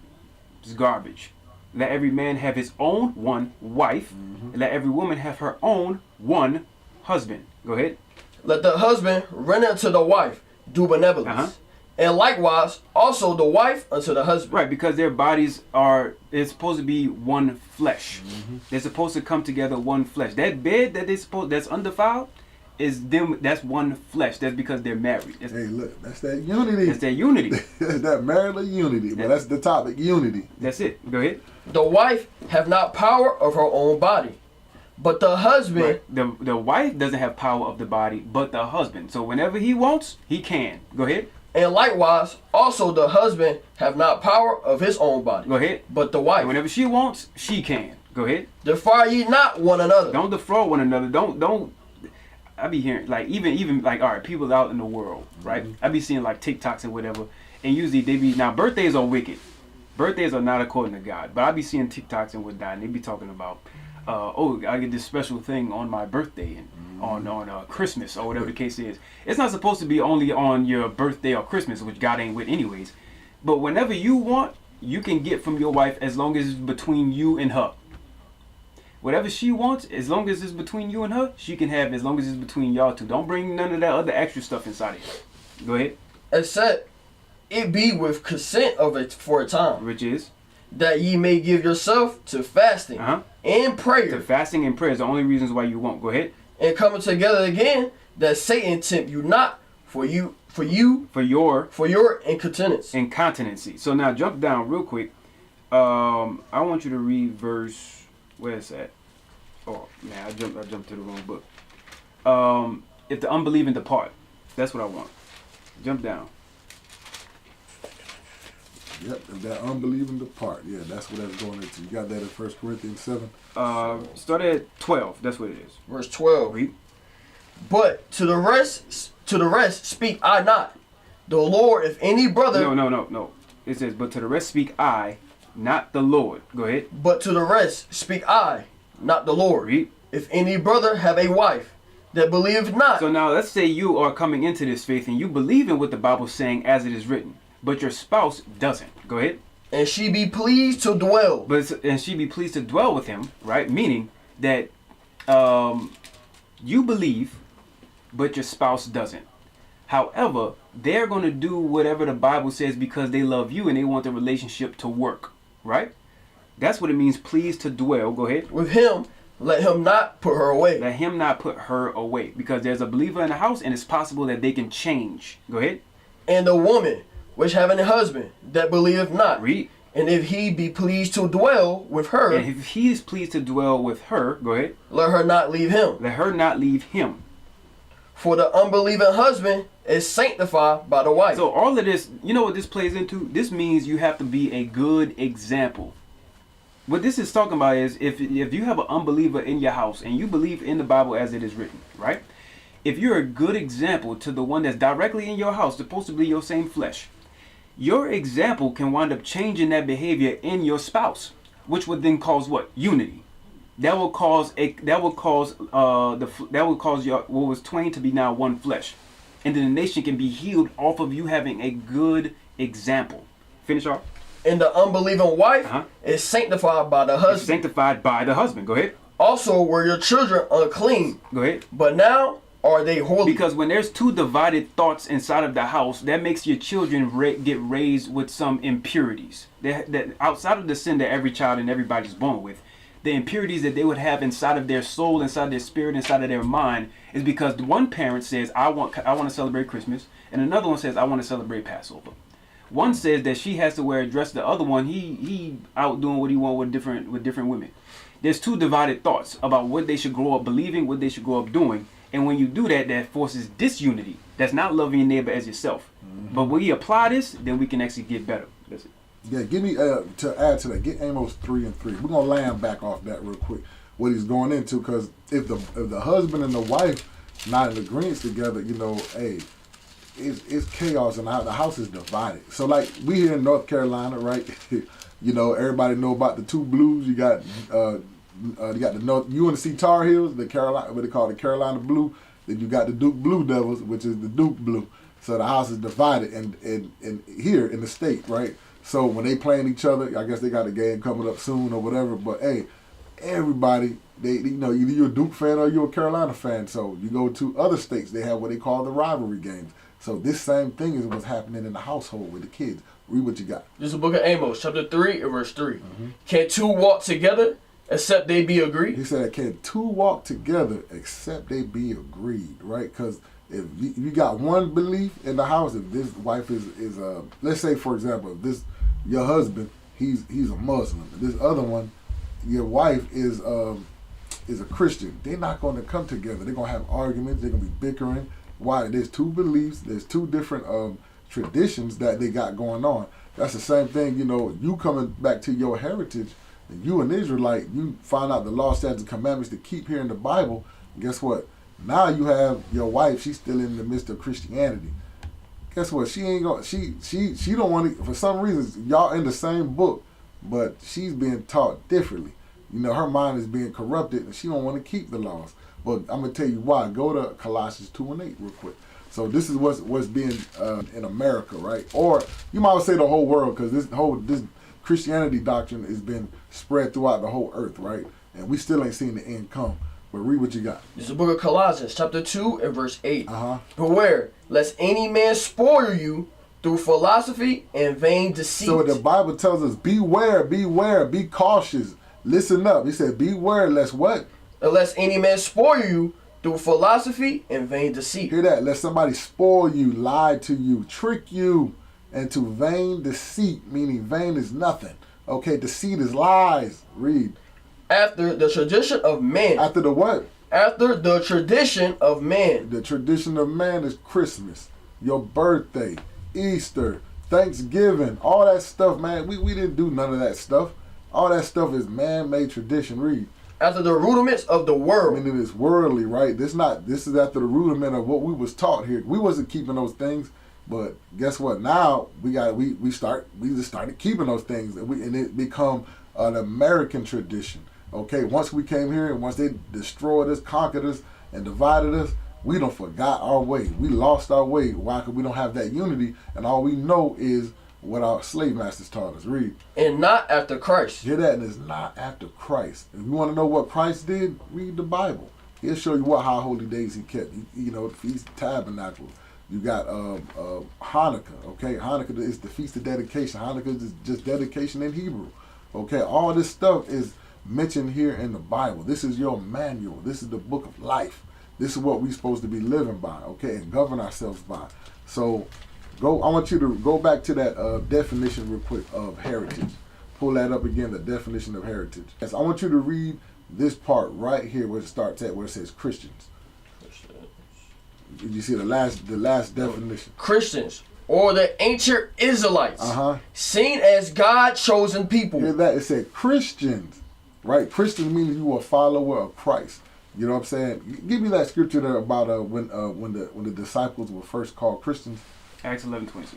It's garbage. Let every man have his own one wife. And let every woman have her own one husband. Go ahead. Let the husband render unto the wife, do benevolence. And likewise, also the wife unto the husband. Right, because their bodies it's supposed to be one flesh. They're supposed to come together one flesh. That bed that that's undefiled is them. That's one flesh. That's because they're married. Hey, look, that's that unity. That's that unity. That's that marital unity. But that's the topic, unity. That's it. Go ahead. The wife have not power of her own body, but the husband. Right. The wife doesn't have power of the body, but the husband. So whenever he wants, he can. Go ahead. And likewise, also the husband have not power of his own body. Go ahead. But the wife. And whenever she wants, she can. Go ahead. Defraud ye not one another. Don't defraud one another. Don't. I be hearing like even like, all right, people out in the world, right? I be seeing like TikToks and whatever, and usually they be, now birthdays are wicked. Birthdays are not according to God, but I be seeing TikToks and whatnot, and they be talking about, oh, I get this special thing on my birthday and on Christmas or whatever the case is. It's not supposed to be only on your birthday or Christmas, which God ain't with anyways. But whenever you want, you can get from your wife as long as it's between you and her. Whatever she wants, as long as it's between you and her, she can have as long as it's between y'all two. Don't bring none of that other extra stuff inside of it. Go ahead. Except it be with consent of it for a time. Which is? That ye may give yourself to fasting and prayer. To fasting and prayer is the only reasons why you won't. Go ahead. And coming together again, that Satan tempt you not for your incontinence. Incontinency. So now jump down real quick. I want you to read verse. Where is that? Oh man, I jumped to the wrong book. If the unbelieving depart, that's what I want. Jump down. Yep, if that unbelieving depart, yeah, that's what that's going into. You got that in 1 Corinthians 7. Start at 12. That's what it is. Verse 12. Read. But to the rest speak I not. The Lord, if any brother. No. It says, but to the rest speak I, not the Lord. Go ahead. But to the rest speak I, not the Lord. Read. If any brother have a wife that believeth not. So now let's say you are coming into this faith and you believe in what the Bible's saying as it is written, but your spouse doesn't. Go ahead. And she be pleased to dwell. And she be pleased to dwell with him, right? Meaning that you believe, but your spouse doesn't. However, they're going to do whatever the Bible says because they love you and they want the relationship to work, right? That's what it means, pleased to dwell. Go ahead. With him, let him not put her away. Let him not put her away. Because there's a believer in the house and it's possible that they can change. Go ahead. And the woman, which having a husband, that believeth not. Read. And if he be pleased to dwell with her. And if he is pleased to dwell with her, go ahead. Let her not leave him. Let her not leave him. For the unbelieving husband is sanctified by the wife. So all of this, you know what this plays into? This means you have to be a good example. What this is talking about is if you have an unbeliever in your house and you believe in the Bible as it is written, right? If you're a good example to the one that's directly in your house, supposed to be your same flesh, your example can wind up changing that behavior in your spouse, which would then cause what? Unity. That will cause what was twain to be now one flesh, and then the nation can be healed off of you having a good example. Finish off. And the unbelieving wife is sanctified by the husband. It's sanctified by the husband. Go ahead. Also were your children unclean. Go ahead. But now are they holy. Because when there's two divided thoughts inside of the house, that makes your children get raised with some impurities. That outside of the sin that every child and everybody's born with, the impurities that they would have inside of their soul, inside their spirit, inside of their mind, is because the one parent says, I want to celebrate Christmas, and another one says, I want to celebrate Passover. One says that she has to wear a dress. The other one, he out doing what he want with different women. There's two divided thoughts about what they should grow up believing, what they should grow up doing. And when you do that, that forces disunity. That's not loving your neighbor as yourself. Mm-hmm. But when you apply this, then we can actually get better. That's it. Yeah, give me, to add to that, get Amos 3:3. We're going to land back off that real quick, what he's going into. Because if the husband and the wife not in agreement together, you know, hey, it's chaos and the house is divided. So like we here in North Carolina, right? You know, everybody know about the two blues. You got the North UNC Tar Heels, the Carolina, what they call the Carolina Blue. Then you got the Duke Blue Devils, which is the Duke Blue. So the house is divided, and here in the state, right? So when they playing each other, I guess they got a game coming up soon or whatever. But hey, everybody, either you're a Duke fan or you're a Carolina fan. So you go to other states, they have what they call the rivalry games. So this same thing is what's happening in the household with the kids. Read what you got. This is the book of Amos, chapter 3 and verse 3. Mm-hmm. Can two walk together Except they be agreed. He said, can two walk together except they be agreed, right? Because if you got one belief in the house, if this wife is let's say, for example, if this, your husband, he's a Muslim. This other one, your wife is a Christian. They're not going to come together. They're going to have arguments. They're going to be bickering. Why? There's two beliefs. There's two different traditions that they got going on. That's the same thing, you know, you coming back to your heritage, and you an Israelite, you find out the law, statutes, and commandments to keep here in the Bible. Guess what? Now you have your wife, she's still in the midst of Christianity. Guess what? She ain't gonna, she don't want to, for some reason, y'all in the same book, but she's being taught differently. You know, her mind is being corrupted, and she don't want to keep the laws. But I'm going to tell you why. Go to Colossians 2:8 real quick. So this is what's being in America, right? Or you might say the whole world, because this Christianity doctrine has been spread throughout the whole earth, right? And we still ain't seen the end come. But read what you got. This is the book of Colossians, chapter 2 and verse 8. Uh-huh. Beware, lest any man spoil you through philosophy and vain deceit. So the Bible tells us, beware, be cautious. Listen up. He said, beware, lest what? Unless any man spoil you through philosophy and vain deceit. Hear that? Let somebody spoil you, lie to you, trick you into vain deceit, meaning vain is nothing. Okay, deceit is lies. Read. After the tradition of man. After the what? After the tradition of man. The tradition of man is Christmas, your birthday, Easter, Thanksgiving, all that stuff, man. We didn't do none of that stuff. All that stuff is man-made tradition. Read. After the rudiments of the world. Meaning it's worldly, right? This is after the rudiment of what we was taught here. We wasn't keeping those things, but guess what? Now we just started keeping those things, and it become an American tradition. Okay, once we came here and once they destroyed us, conquered us, and divided us, we done forgot our way. We lost our way. Why? Because we don't have that unity, and all we know is what our slave masters taught us. Read. And not after Christ. Hear that? And it's not after Christ. If you want to know what Christ did, read the Bible. He'll show you what high holy days he kept. You know, the Feast of Tabernacles. You got Hanukkah. Okay, Hanukkah is the Feast of Dedication. Hanukkah is just dedication in Hebrew. Okay, all this stuff is mentioned here in the Bible. This is your manual. This is the book of life. This is what we're supposed to be living by. Okay, and govern ourselves by. So I want you to go back to that definition real quick of heritage. Pull that up again, the definition of heritage. Yes, I want you to read this part right here where it starts at, where it says Christians. Did you see the last definition? Christians, or the ancient Israelites, seen as God-chosen people. Hear that? It said Christians, right? Christian means you are a follower of Christ. You know what I'm saying? Give me that scripture there about when the disciples were first called Christians. Acts 11:26.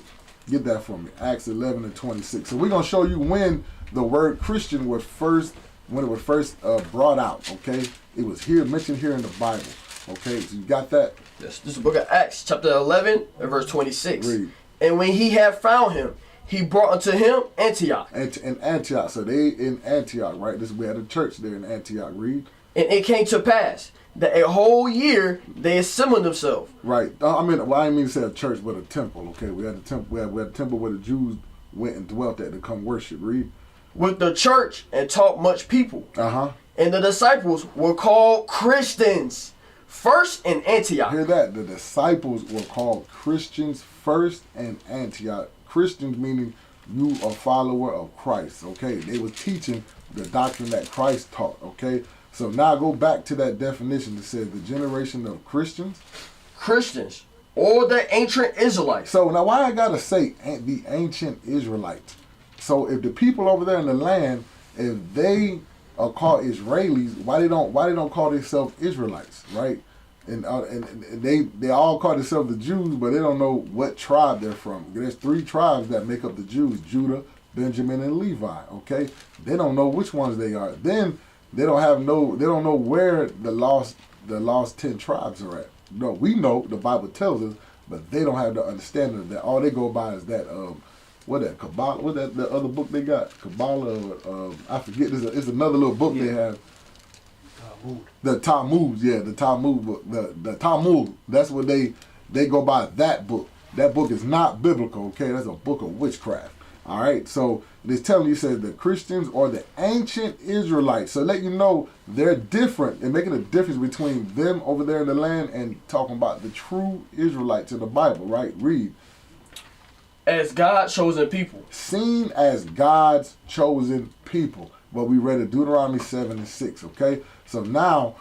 Get that for me. Acts 11:26. So we're gonna show you when the word Christian was first brought out. Okay, it was mentioned here in the Bible. Okay, so you got that? Yes. This is the book of Acts, chapter 11, and verse 26. Read. And when he had found him, he brought unto him Antioch. In Antioch. So they in Antioch, right? We had a church there in Antioch. Read. And it came to pass that a whole year they assembled themselves. Right. I didn't mean to say a church, but a temple. Okay, we had a temple. We had a temple where the Jews went and dwelt at to come worship. Read. With the church and taught much people. And the disciples were called Christians first in Antioch. Hear that? The disciples were called Christians first in Antioch. Christians meaning you a follower of Christ. Okay, they were teaching the doctrine that Christ taught. Okay. So now go back to that definition that says the generation of Christians. Christians, or the ancient Israelites. So now why I gotta say the ancient Israelites? So if the people over there in the land, if they are called Israelis, why they don't call themselves Israelites, right? And they all call themselves the Jews, but they don't know what tribe they're from. There's 3 tribes that make up the Jews: Judah, Benjamin, and Levi. Okay, they don't know which ones they are. Then they don't know where the lost 10 tribes are at. No, we know, the Bible tells us, but they don't have the understanding of that. All they go by is that Kabbalah, the other book they got? Kabbalah, I forget, it's another little book they have. The Talmud, yeah, the Talmud book. The Talmud, that's what they go by, that book. That book is not biblical, okay? That's a book of witchcraft. All right, so it's telling you, says the Christians or the ancient Israelites. So let you know they're different and making a difference between them over there in the land and talking about the true Israelites in the Bible, right? Read. As God's chosen people. Seen as God's chosen people. Well, we read it Deuteronomy 7:6, okay? So now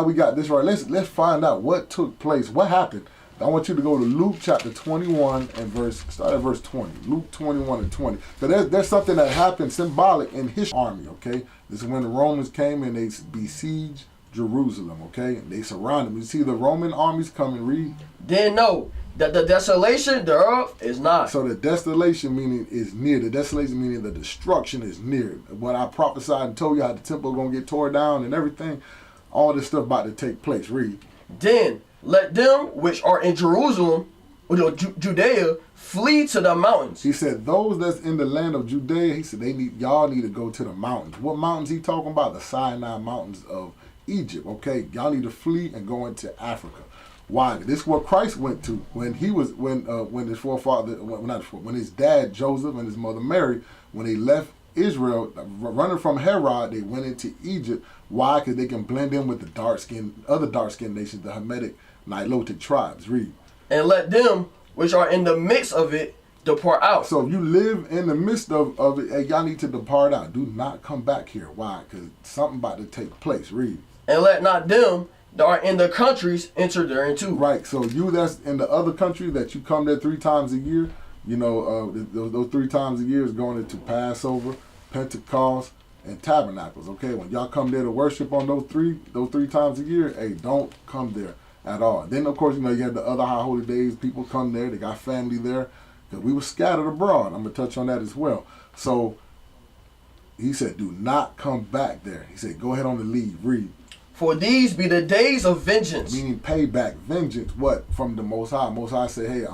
we got this right. Let's find out what took place. What happened? I want you to go to Luke chapter 21 and start at verse 20. Luke 21 and 20. So there's something that happened symbolic in his army, okay? This is when the Romans came and they besieged Jerusalem, okay? And they surrounded them. You see the Roman armies come and read. Then know that the desolation thereof is nigh. So the desolation meaning is near. The desolation meaning the destruction is near. What I prophesied and told you how the temple going to get torn down and everything, all this stuff about to take place. Read. Then let them which are in Jerusalem, or Judea, flee to the mountains. He said those that's in the land of Judea, he said y'all need to go to the mountains. What mountains he talking about? The Sinai mountains of Egypt. Okay, y'all need to flee and go into Africa. Why? This is what Christ went to when his forefather, when his dad Joseph and his mother Mary, when they left Israel, running from Herod, they went into Egypt. Why? Because they can blend in with the other dark-skinned nations, the Hamitic, Nilotic tribes. Read. And let them which are in the midst of it depart out. So if you live in the midst of it, hey, y'all need to depart out. Do not come back here. Why? Because something about to take place. Read. And let not them that are in the countries enter thereinto. Right. So you that's in the other country that you come there 3 times a year, you know, those 3 times a year is going into Passover, Pentecost, and Tabernacles. Okay. When y'all come there to worship on those three times a year, hey, don't come there at all. Then of course, you know, you have the other high holy days. People come there. They got family there. Because we were scattered abroad. I'm going to touch on that as well. So he said, do not come back there. He said, go ahead on the leave. Read. For these be the days of vengeance. Meaning payback, vengeance. What? From the Most High. Most High said, hey,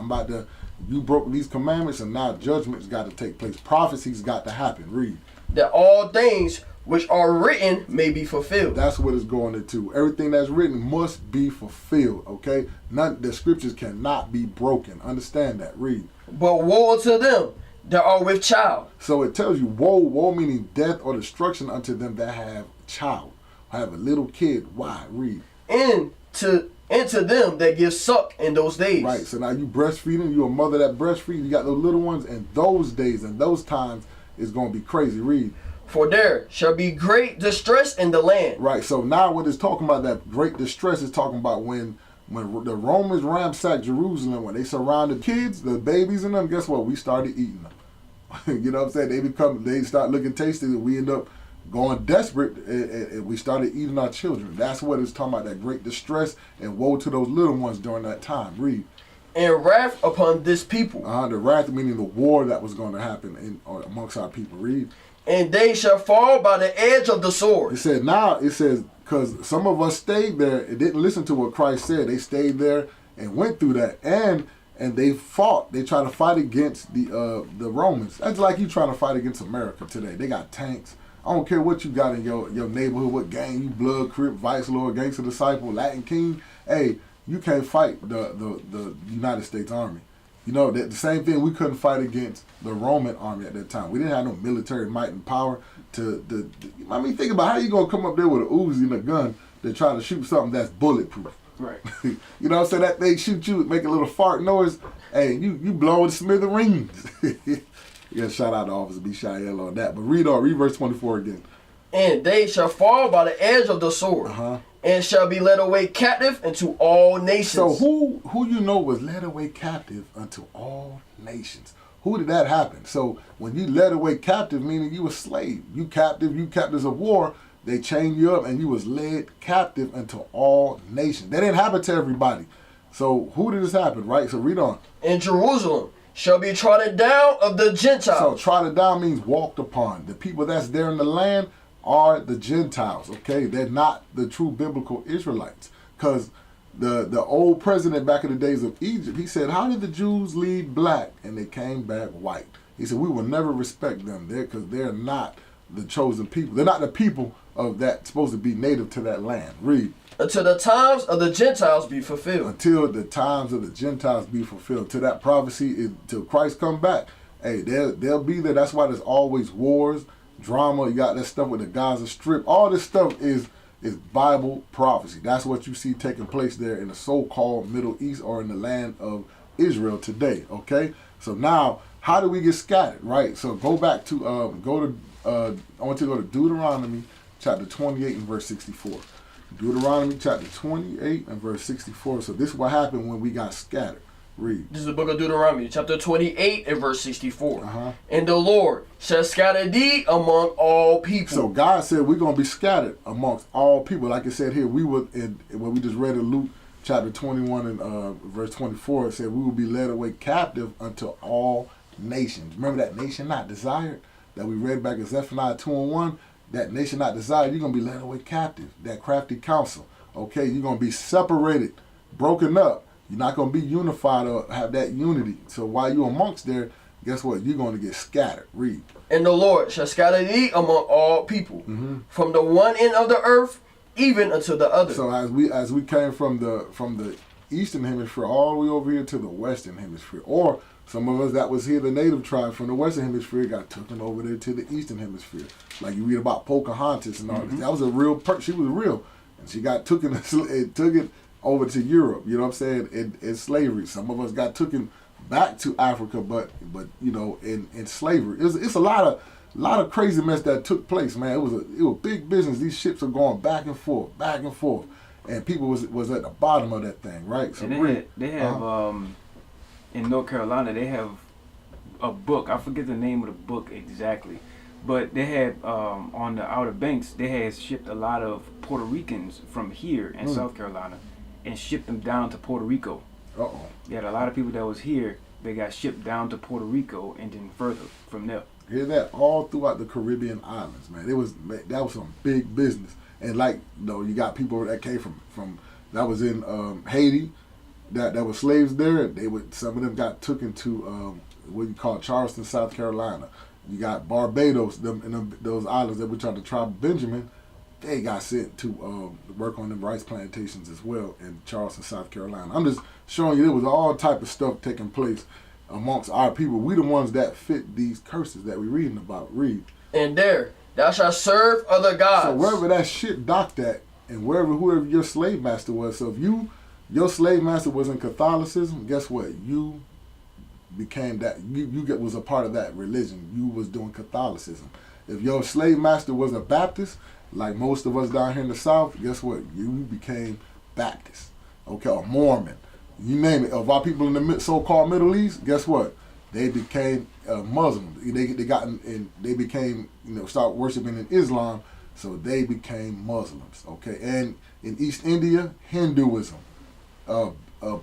you broke these commandments and now judgment's got to take place. Prophecy's got to happen. Read. That all things which are written may be fulfilled. That's what it's going into. Everything that's written must be fulfilled, okay? The scriptures cannot be broken. Understand that. Read. But woe unto them that are with child. So it tells you, woe meaning death or destruction unto them that have child. Have a little kid. Why? Read. And to them that give suck in those days. Right. So now you breastfeeding. You a mother that breastfeeds. You got those little ones. And those days and those times is going to be crazy. Read. For there shall be great distress in the land. Right. So now what it's talking about, that great distress is talking about when the Romans ransacked Jerusalem, when they surrounded kids, the babies in them, guess what? We started eating them. You know what I'm saying? They start looking tasty, and we end up going desperate, and we started eating our children. That's what it's talking about, that great distress, and woe to those little ones during that time. Read. And wrath upon this people. The wrath meaning the war that was going to happen amongst our people. Read. And they shall fall by the edge of the sword. It says, because some of us stayed there and didn't listen to what Christ said. They stayed there and went through that. And they fought. They tried to fight against the Romans. That's like you trying to fight against America today. They got tanks. I don't care what you got in your neighborhood, what gang you, Blood, Crip, Vice Lord, Gangster Disciple, Latin King. Hey, you can't fight the United States Army. You know, the same thing, we couldn't fight against the Roman army at that time. We didn't have no military might and power I mean, think about how you going to come up there with a Uzi and a gun to try to shoot something that's bulletproof. Right. You know what I'm saying? That they shoot you, make a little fart noise, hey, you blowing smithereens. Yeah, shout out to Officer B. Shael on that. But read verse 24 again. And they shall fall by the edge of the sword. And shall be led away captive into all nations. So who you know was led away captive unto all nations? Who did that happen? So when you led away captive, meaning you were slave. You captives of war, they chained you up and you was led captive unto all nations. That didn't happen to everybody. So who did this happen, right? So read on. In Jerusalem shall be trodden down of the Gentiles. So trodden down means walked upon. The people that's there in the land are the Gentiles, okay? They're not the true biblical Israelites. Because the old president back in the days of Egypt, he said, how did the Jews lead black and they came back white? He said, we will never respect them there because they're not the chosen people. They're not the people of that supposed to be native to that land. Read. Until the times of the Gentiles be fulfilled. Until the times of the Gentiles be fulfilled. Till that prophecy, till Christ come back. Hey, they'll be there. That's why there's always wars, drama. You got that stuff with the Gaza Strip. All this stuff is Bible prophecy. That's what you see taking place there in the so-called Middle East or in the land of Israel today. Okay, so now how do we get scattered? Right. So go back to I want you to go to Deuteronomy chapter 28 and verse 64. Deuteronomy chapter 28 and verse 64. So this is what happened when we got scattered. Read. This is the book of Deuteronomy, chapter 28 and verse 64. Uh-huh. And the Lord shall scatter thee among all people. So God said we're going to be scattered amongst all people. Like it said here, we were in when we just read in Luke chapter 21 and verse 24, it said we will be led away captive unto all nations. Remember that nation not desired that we read back in Zephaniah 2 and 1? That nation not desired, you're going to be led away captive. That crafty counsel. Okay, you're going to be separated, broken up. You're not going to be unified or have that unity. So while you're amongst there, guess what? You're going to get scattered. Read. And the Lord shall scatter thee among all people, from the one end of the earth even unto the other. So as we came from the eastern hemisphere all the way over here to the western hemisphere, or some of us that was here, the native tribe from the western hemisphere, got taken over there to the eastern hemisphere. Like you read about Pocahontas and all this. That was a real she was real, and she got took it over to Europe, you know what I'm saying, in slavery. Some of us got taken back to Africa, but you know, in slavery. It's a lot of crazy mess that took place, man. It was big business. These ships are going back and forth, and people was at the bottom of that thing, right? So and they have in North Carolina, they have a book. I forget the name of the book exactly, but they had on the Outer Banks, they had shipped a lot of Puerto Ricans from here in South Carolina and shipped them down to Puerto Rico. Uh-oh. You had a lot of people that was here, they got shipped down to Puerto Rico and then further from there. Hear that all throughout the Caribbean islands, man. That was some big business. And like, you know, you got people that came from that was in Haiti, that were slaves there. Some of them got taken to what you call Charleston, South Carolina. You got Barbados, those islands that we tried to tribe Benjamin. They got sent to work on them rice plantations as well in Charleston, South Carolina. I'm just showing you there was all type of stuff taking place amongst our people. We the ones that fit these curses that we reading about. Read. And there thou shalt serve other gods. So wherever that shit docked at, and whoever your slave master was. So if your slave master was in Catholicism, guess what? You became that. You was a part of that religion. You was doing Catholicism. If your slave master was a Baptist, like most of us down here in the South, guess what? You became Baptist, okay, or Mormon. You name it. Of our people in the so-called Middle East, guess what? They became Muslims. They became, start worshiping in Islam, so they became Muslims, okay? And in East India, Hinduism,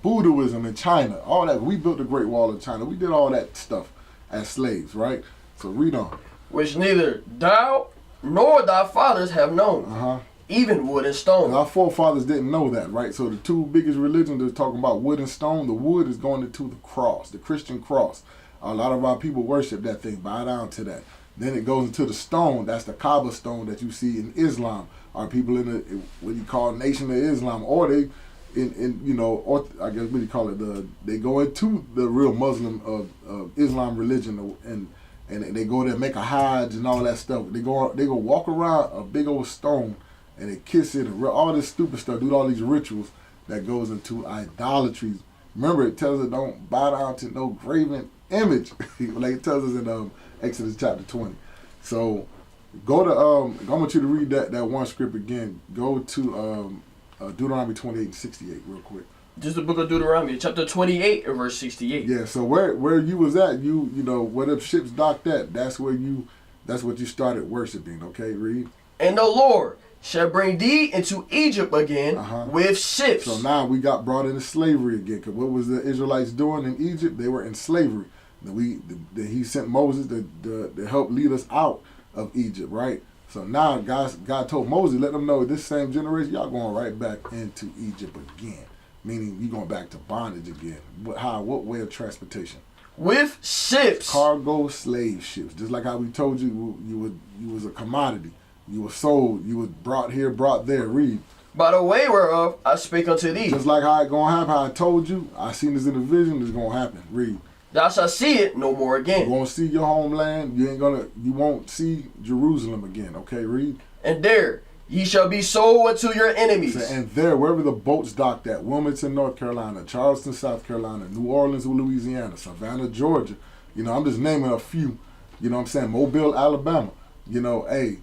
Buddhism in China, all that. We built the Great Wall of China. We did all that stuff as slaves, right? So read on. Which neither thou nor thy fathers have known, even wood and stone. Our forefathers didn't know that, right? So the two biggest religions they're talking about, wood and stone. The wood is going into the cross, the Christian cross. A lot of our people worship that thing, bow down to that. Then it goes into the stone. That's the Kaaba stone that you see in Islam. Our people in the what you call Nation of Islam, or they or I guess what you call it, they go into the real Muslim of Islam religion, and they go there and make a hajj and all that stuff. They go walk around a big old stone and they kiss it and all this stupid stuff, do all these rituals that goes into idolatry. Remember, it tells us don't bow down to no graven image, like it tells us in Exodus chapter 20. So go to I want you to read that one script again. Go to Deuteronomy 28 and 68 real quick. This is the book of Deuteronomy, chapter 28 and verse 68. Yeah, so where you was at, where the ships docked at, that's what you started worshiping, okay? Read. And the Lord shall bring thee into Egypt again with ships. So now we got brought into slavery again, because what was the Israelites doing in Egypt? They were in slavery. He sent Moses to help lead us out of Egypt, right? So now God told Moses, let them know this same generation, y'all going right back into Egypt again. Meaning you going back to bondage again. What way of transportation? With ships. Cargo slave ships. Just like how we told you, you was a commodity. You were sold. You was brought here, brought there. Read. By the way whereof I spake unto thee. Just like how it going to happen, how I told you, I seen this in the vision, it's going to happen. Read. thou shalt see it no more You again. won't see your homeland. You won't see Jerusalem again. Okay, read. And there ye shall be sold unto your enemies. And there, wherever the boats docked at, Wilmington, North Carolina, Charleston, South Carolina, New Orleans, Louisiana, Savannah, Georgia. I'm just naming a few. You know what I'm saying? Mobile, Alabama. Hey,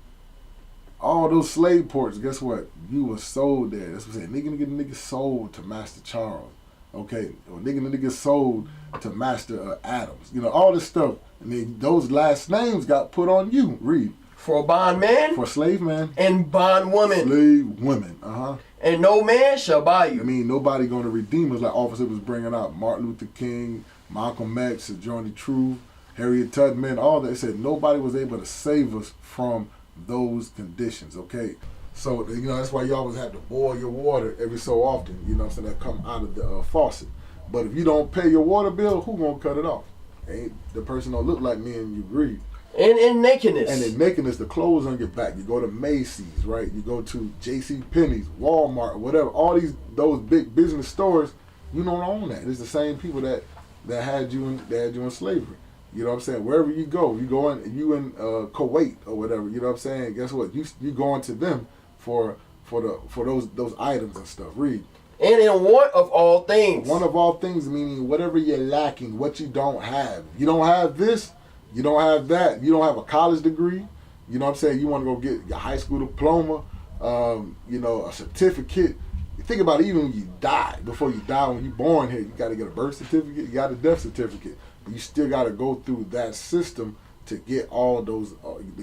all those slave ports, guess what? You were sold there. That's what I'm saying. Nigga sold to Master Charles. Okay? Or nigga sold to Master Adams. All this stuff. And then those last names got put on you. Read. For a bondman. For slave man. And bondwoman. Slave women. Uh-huh. And no man shall buy you. Nobody going to redeem us like Officer was bringing out. Martin Luther King, Malcolm X, Sojourner Truth, Harriet Tubman, all that. They said nobody was able to save us from those conditions, okay? So, that's why you always have to boil your water every so often, that come out of the faucet. But if you don't pay your water bill, who gonna cut it off? Ain't the person don't look like me and you breathe. And in nakedness. And in nakedness, the clothes on your back. You go to Macy's, right? You go to J.C. Penney's, Walmart, whatever. All those big business stores, you don't own that. It's the same people that had you in slavery. You know what I'm saying? Wherever you go in Kuwait or whatever. You know what I'm saying? Guess what? You going to them for those items and stuff. Read. And in want of all things. One of all things meaning whatever you're lacking, what you don't have. You don't have this. You don't have that. You don't have a college degree. You know what I'm saying? You want to go get your high school diploma, a certificate. You think about it, even when you die, before you die, when you're born here, you got to get a birth certificate, you got a death certificate. But you still got to go through that system to get all those,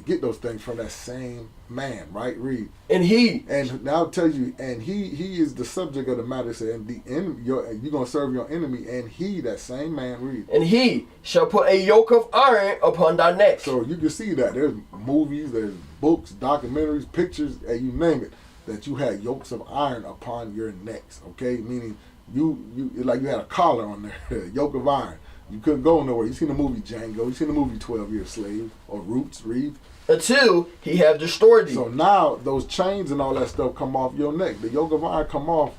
those things from that same man, right? Read. And now it tells you, and he is the subject of the matter. And you're gonna serve your enemy, and he, that same man, read. And he shall put a yoke of iron upon thy neck. So you can see that there's movies, there's books, documentaries, pictures, and you name it, that you had yokes of iron upon your necks. Okay, meaning you like you had a collar on there, yoke of iron. You couldn't go nowhere. You seen the movie Django. You seen the movie 12 Year Slave or Roots, read. Until he have destroyed thee. So now those chains and all that stuff come off your neck. The yoke of iron come off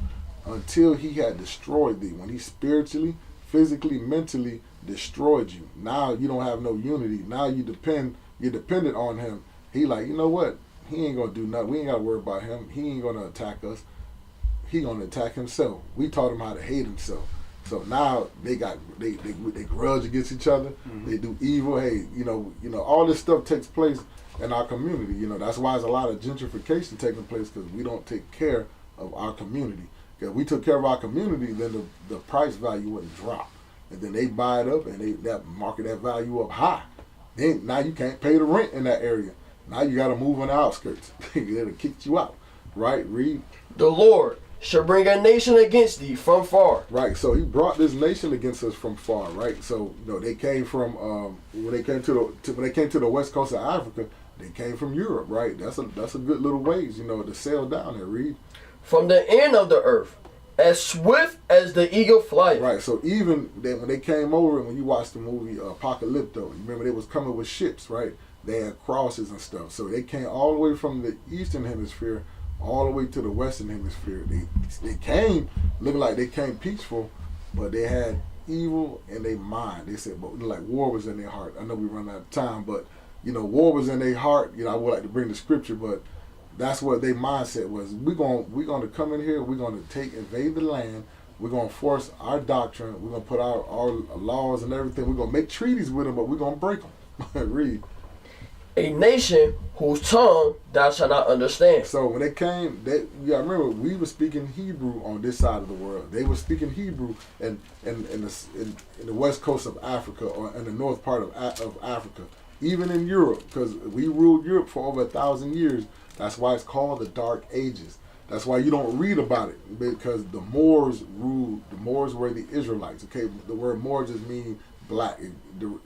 until he had destroyed thee. When he spiritually, physically, mentally destroyed you. Now you don't have no unity. Now you're dependent on him. He like, you know what? He ain't gonna do nothing. We ain't gotta worry about him. He ain't gonna attack us. He gonna attack himself. We taught him how to hate himself. So now they grudge against each other. Mm-hmm. They do evil. Hey, all this stuff takes place in our community. That's why there's a lot of gentrification taking place, because we don't take care of our community. If we took care of our community, then the price value wouldn't drop, and then they buy it up and that market that value up high. Then now you can't pay the rent in that area. Now you got to move on the outskirts. It'll kick you out, right? Read. The Lord shall bring a nation against thee from far. Right, so he brought this nation against us from far, right? So they came from when they came to the west coast of Africa, they came from Europe, right? That's a good little ways, to sail down there. Read. From the end of the earth, as swift as the eagle flight. Right, so even when they came over, when you watched the movie Apocalypto, remember they was coming with ships, right? They had crosses and stuff, so they came all the way from the eastern hemisphere all the way to the western hemisphere. They came looking like they came peaceful, but they had evil in their mind. They said, but like war was in their heart. I know we run out of time, but war was in their heart. I would like to bring the scripture, but that's what their mindset was. We're going to come in here. We're going to invade the land. We're going to force our doctrine. We're going to put our laws and everything. We're going to make treaties with them, but we're going to break them. Read. A nation whose tongue thou shalt not understand. So when they came, remember we were speaking Hebrew on this side of the world. They were speaking Hebrew in the west coast of Africa, or in the north part of Africa, even in Europe, because we ruled Europe for over 1,000 years. That's why it's called the Dark Ages. That's why you don't read about it, because the Moors ruled. The Moors were the Israelites. Okay, the word Moor just means black.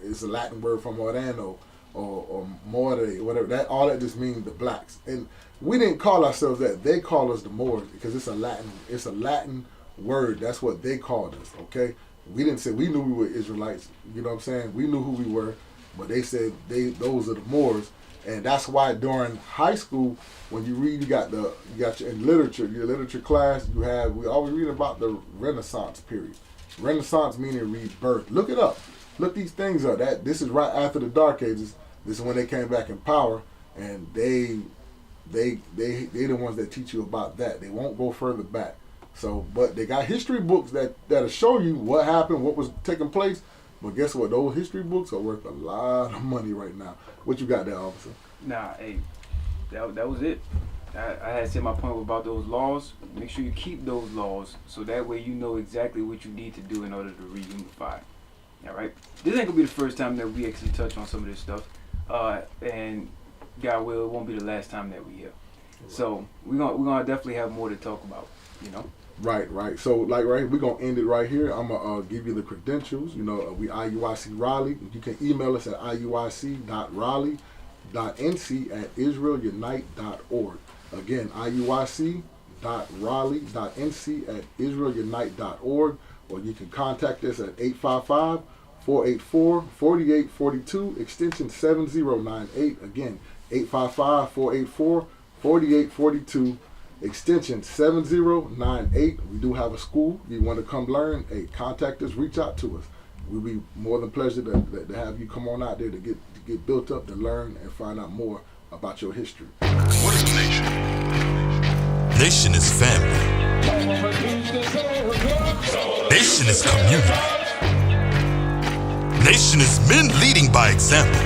It's a Latin word from Moreno. Or More, whatever. All that just means the blacks. And we didn't call ourselves that. They call us the Moors, because it's a Latin word. That's what they called us. Okay, we didn't say we knew we were Israelites. You know what I'm saying? We knew who we were, but they said those are the Moors. And that's why during high school, when you read, you got your in literature, your literature class, we always read about the Renaissance period. Renaissance meaning rebirth. Look it up. Look these things up. This is right after the Dark Ages. This is when they came back in power, and they the ones that teach you about that. They won't go further back. So, but they got history books that'll show you what happened, what was taking place. But guess what? Those history books are worth a lot of money right now. What you got there, officer? Nah, hey, that was it. I had said my point about those laws. Make sure you keep those laws so that way you know exactly what you need to do in order to reunify. All right. This ain't gonna be the first time that we actually touch on some of this stuff, and God will, it won't be the last time that we here. So we're gonna definitely have more to talk about. You know. Right. So, like, right here, we're going to end it right here. I'm going to give you the credentials. You know, we IUIC Raleigh. You can email us at iuic.raleigh.nc@israelunite.org. Again, iuic.raleigh.nc@israelunite.org. Or you can contact us at 855-484-4842, extension 7098. Again, 855-484-4842. Extension 7098. We do have a school. You want to come learn? Hey, contact us. Reach out to us. We'll be more than pleasure to have you come on out there to get built up, to learn and find out more about your history. What is a nation? Nation is family. Nation is community. Nation is men leading by example.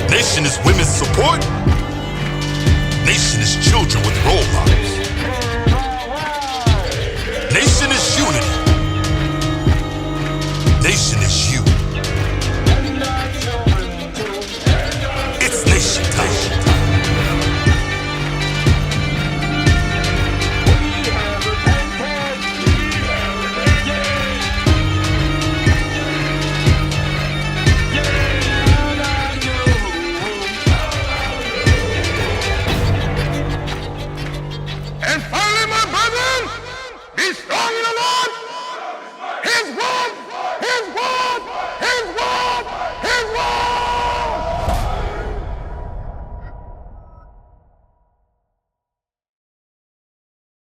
Nation is women's support. Nation is children with role models. Nation is unity. Nation is you. It's nation time. And finally, my brethren, be strong in the Lord, His word.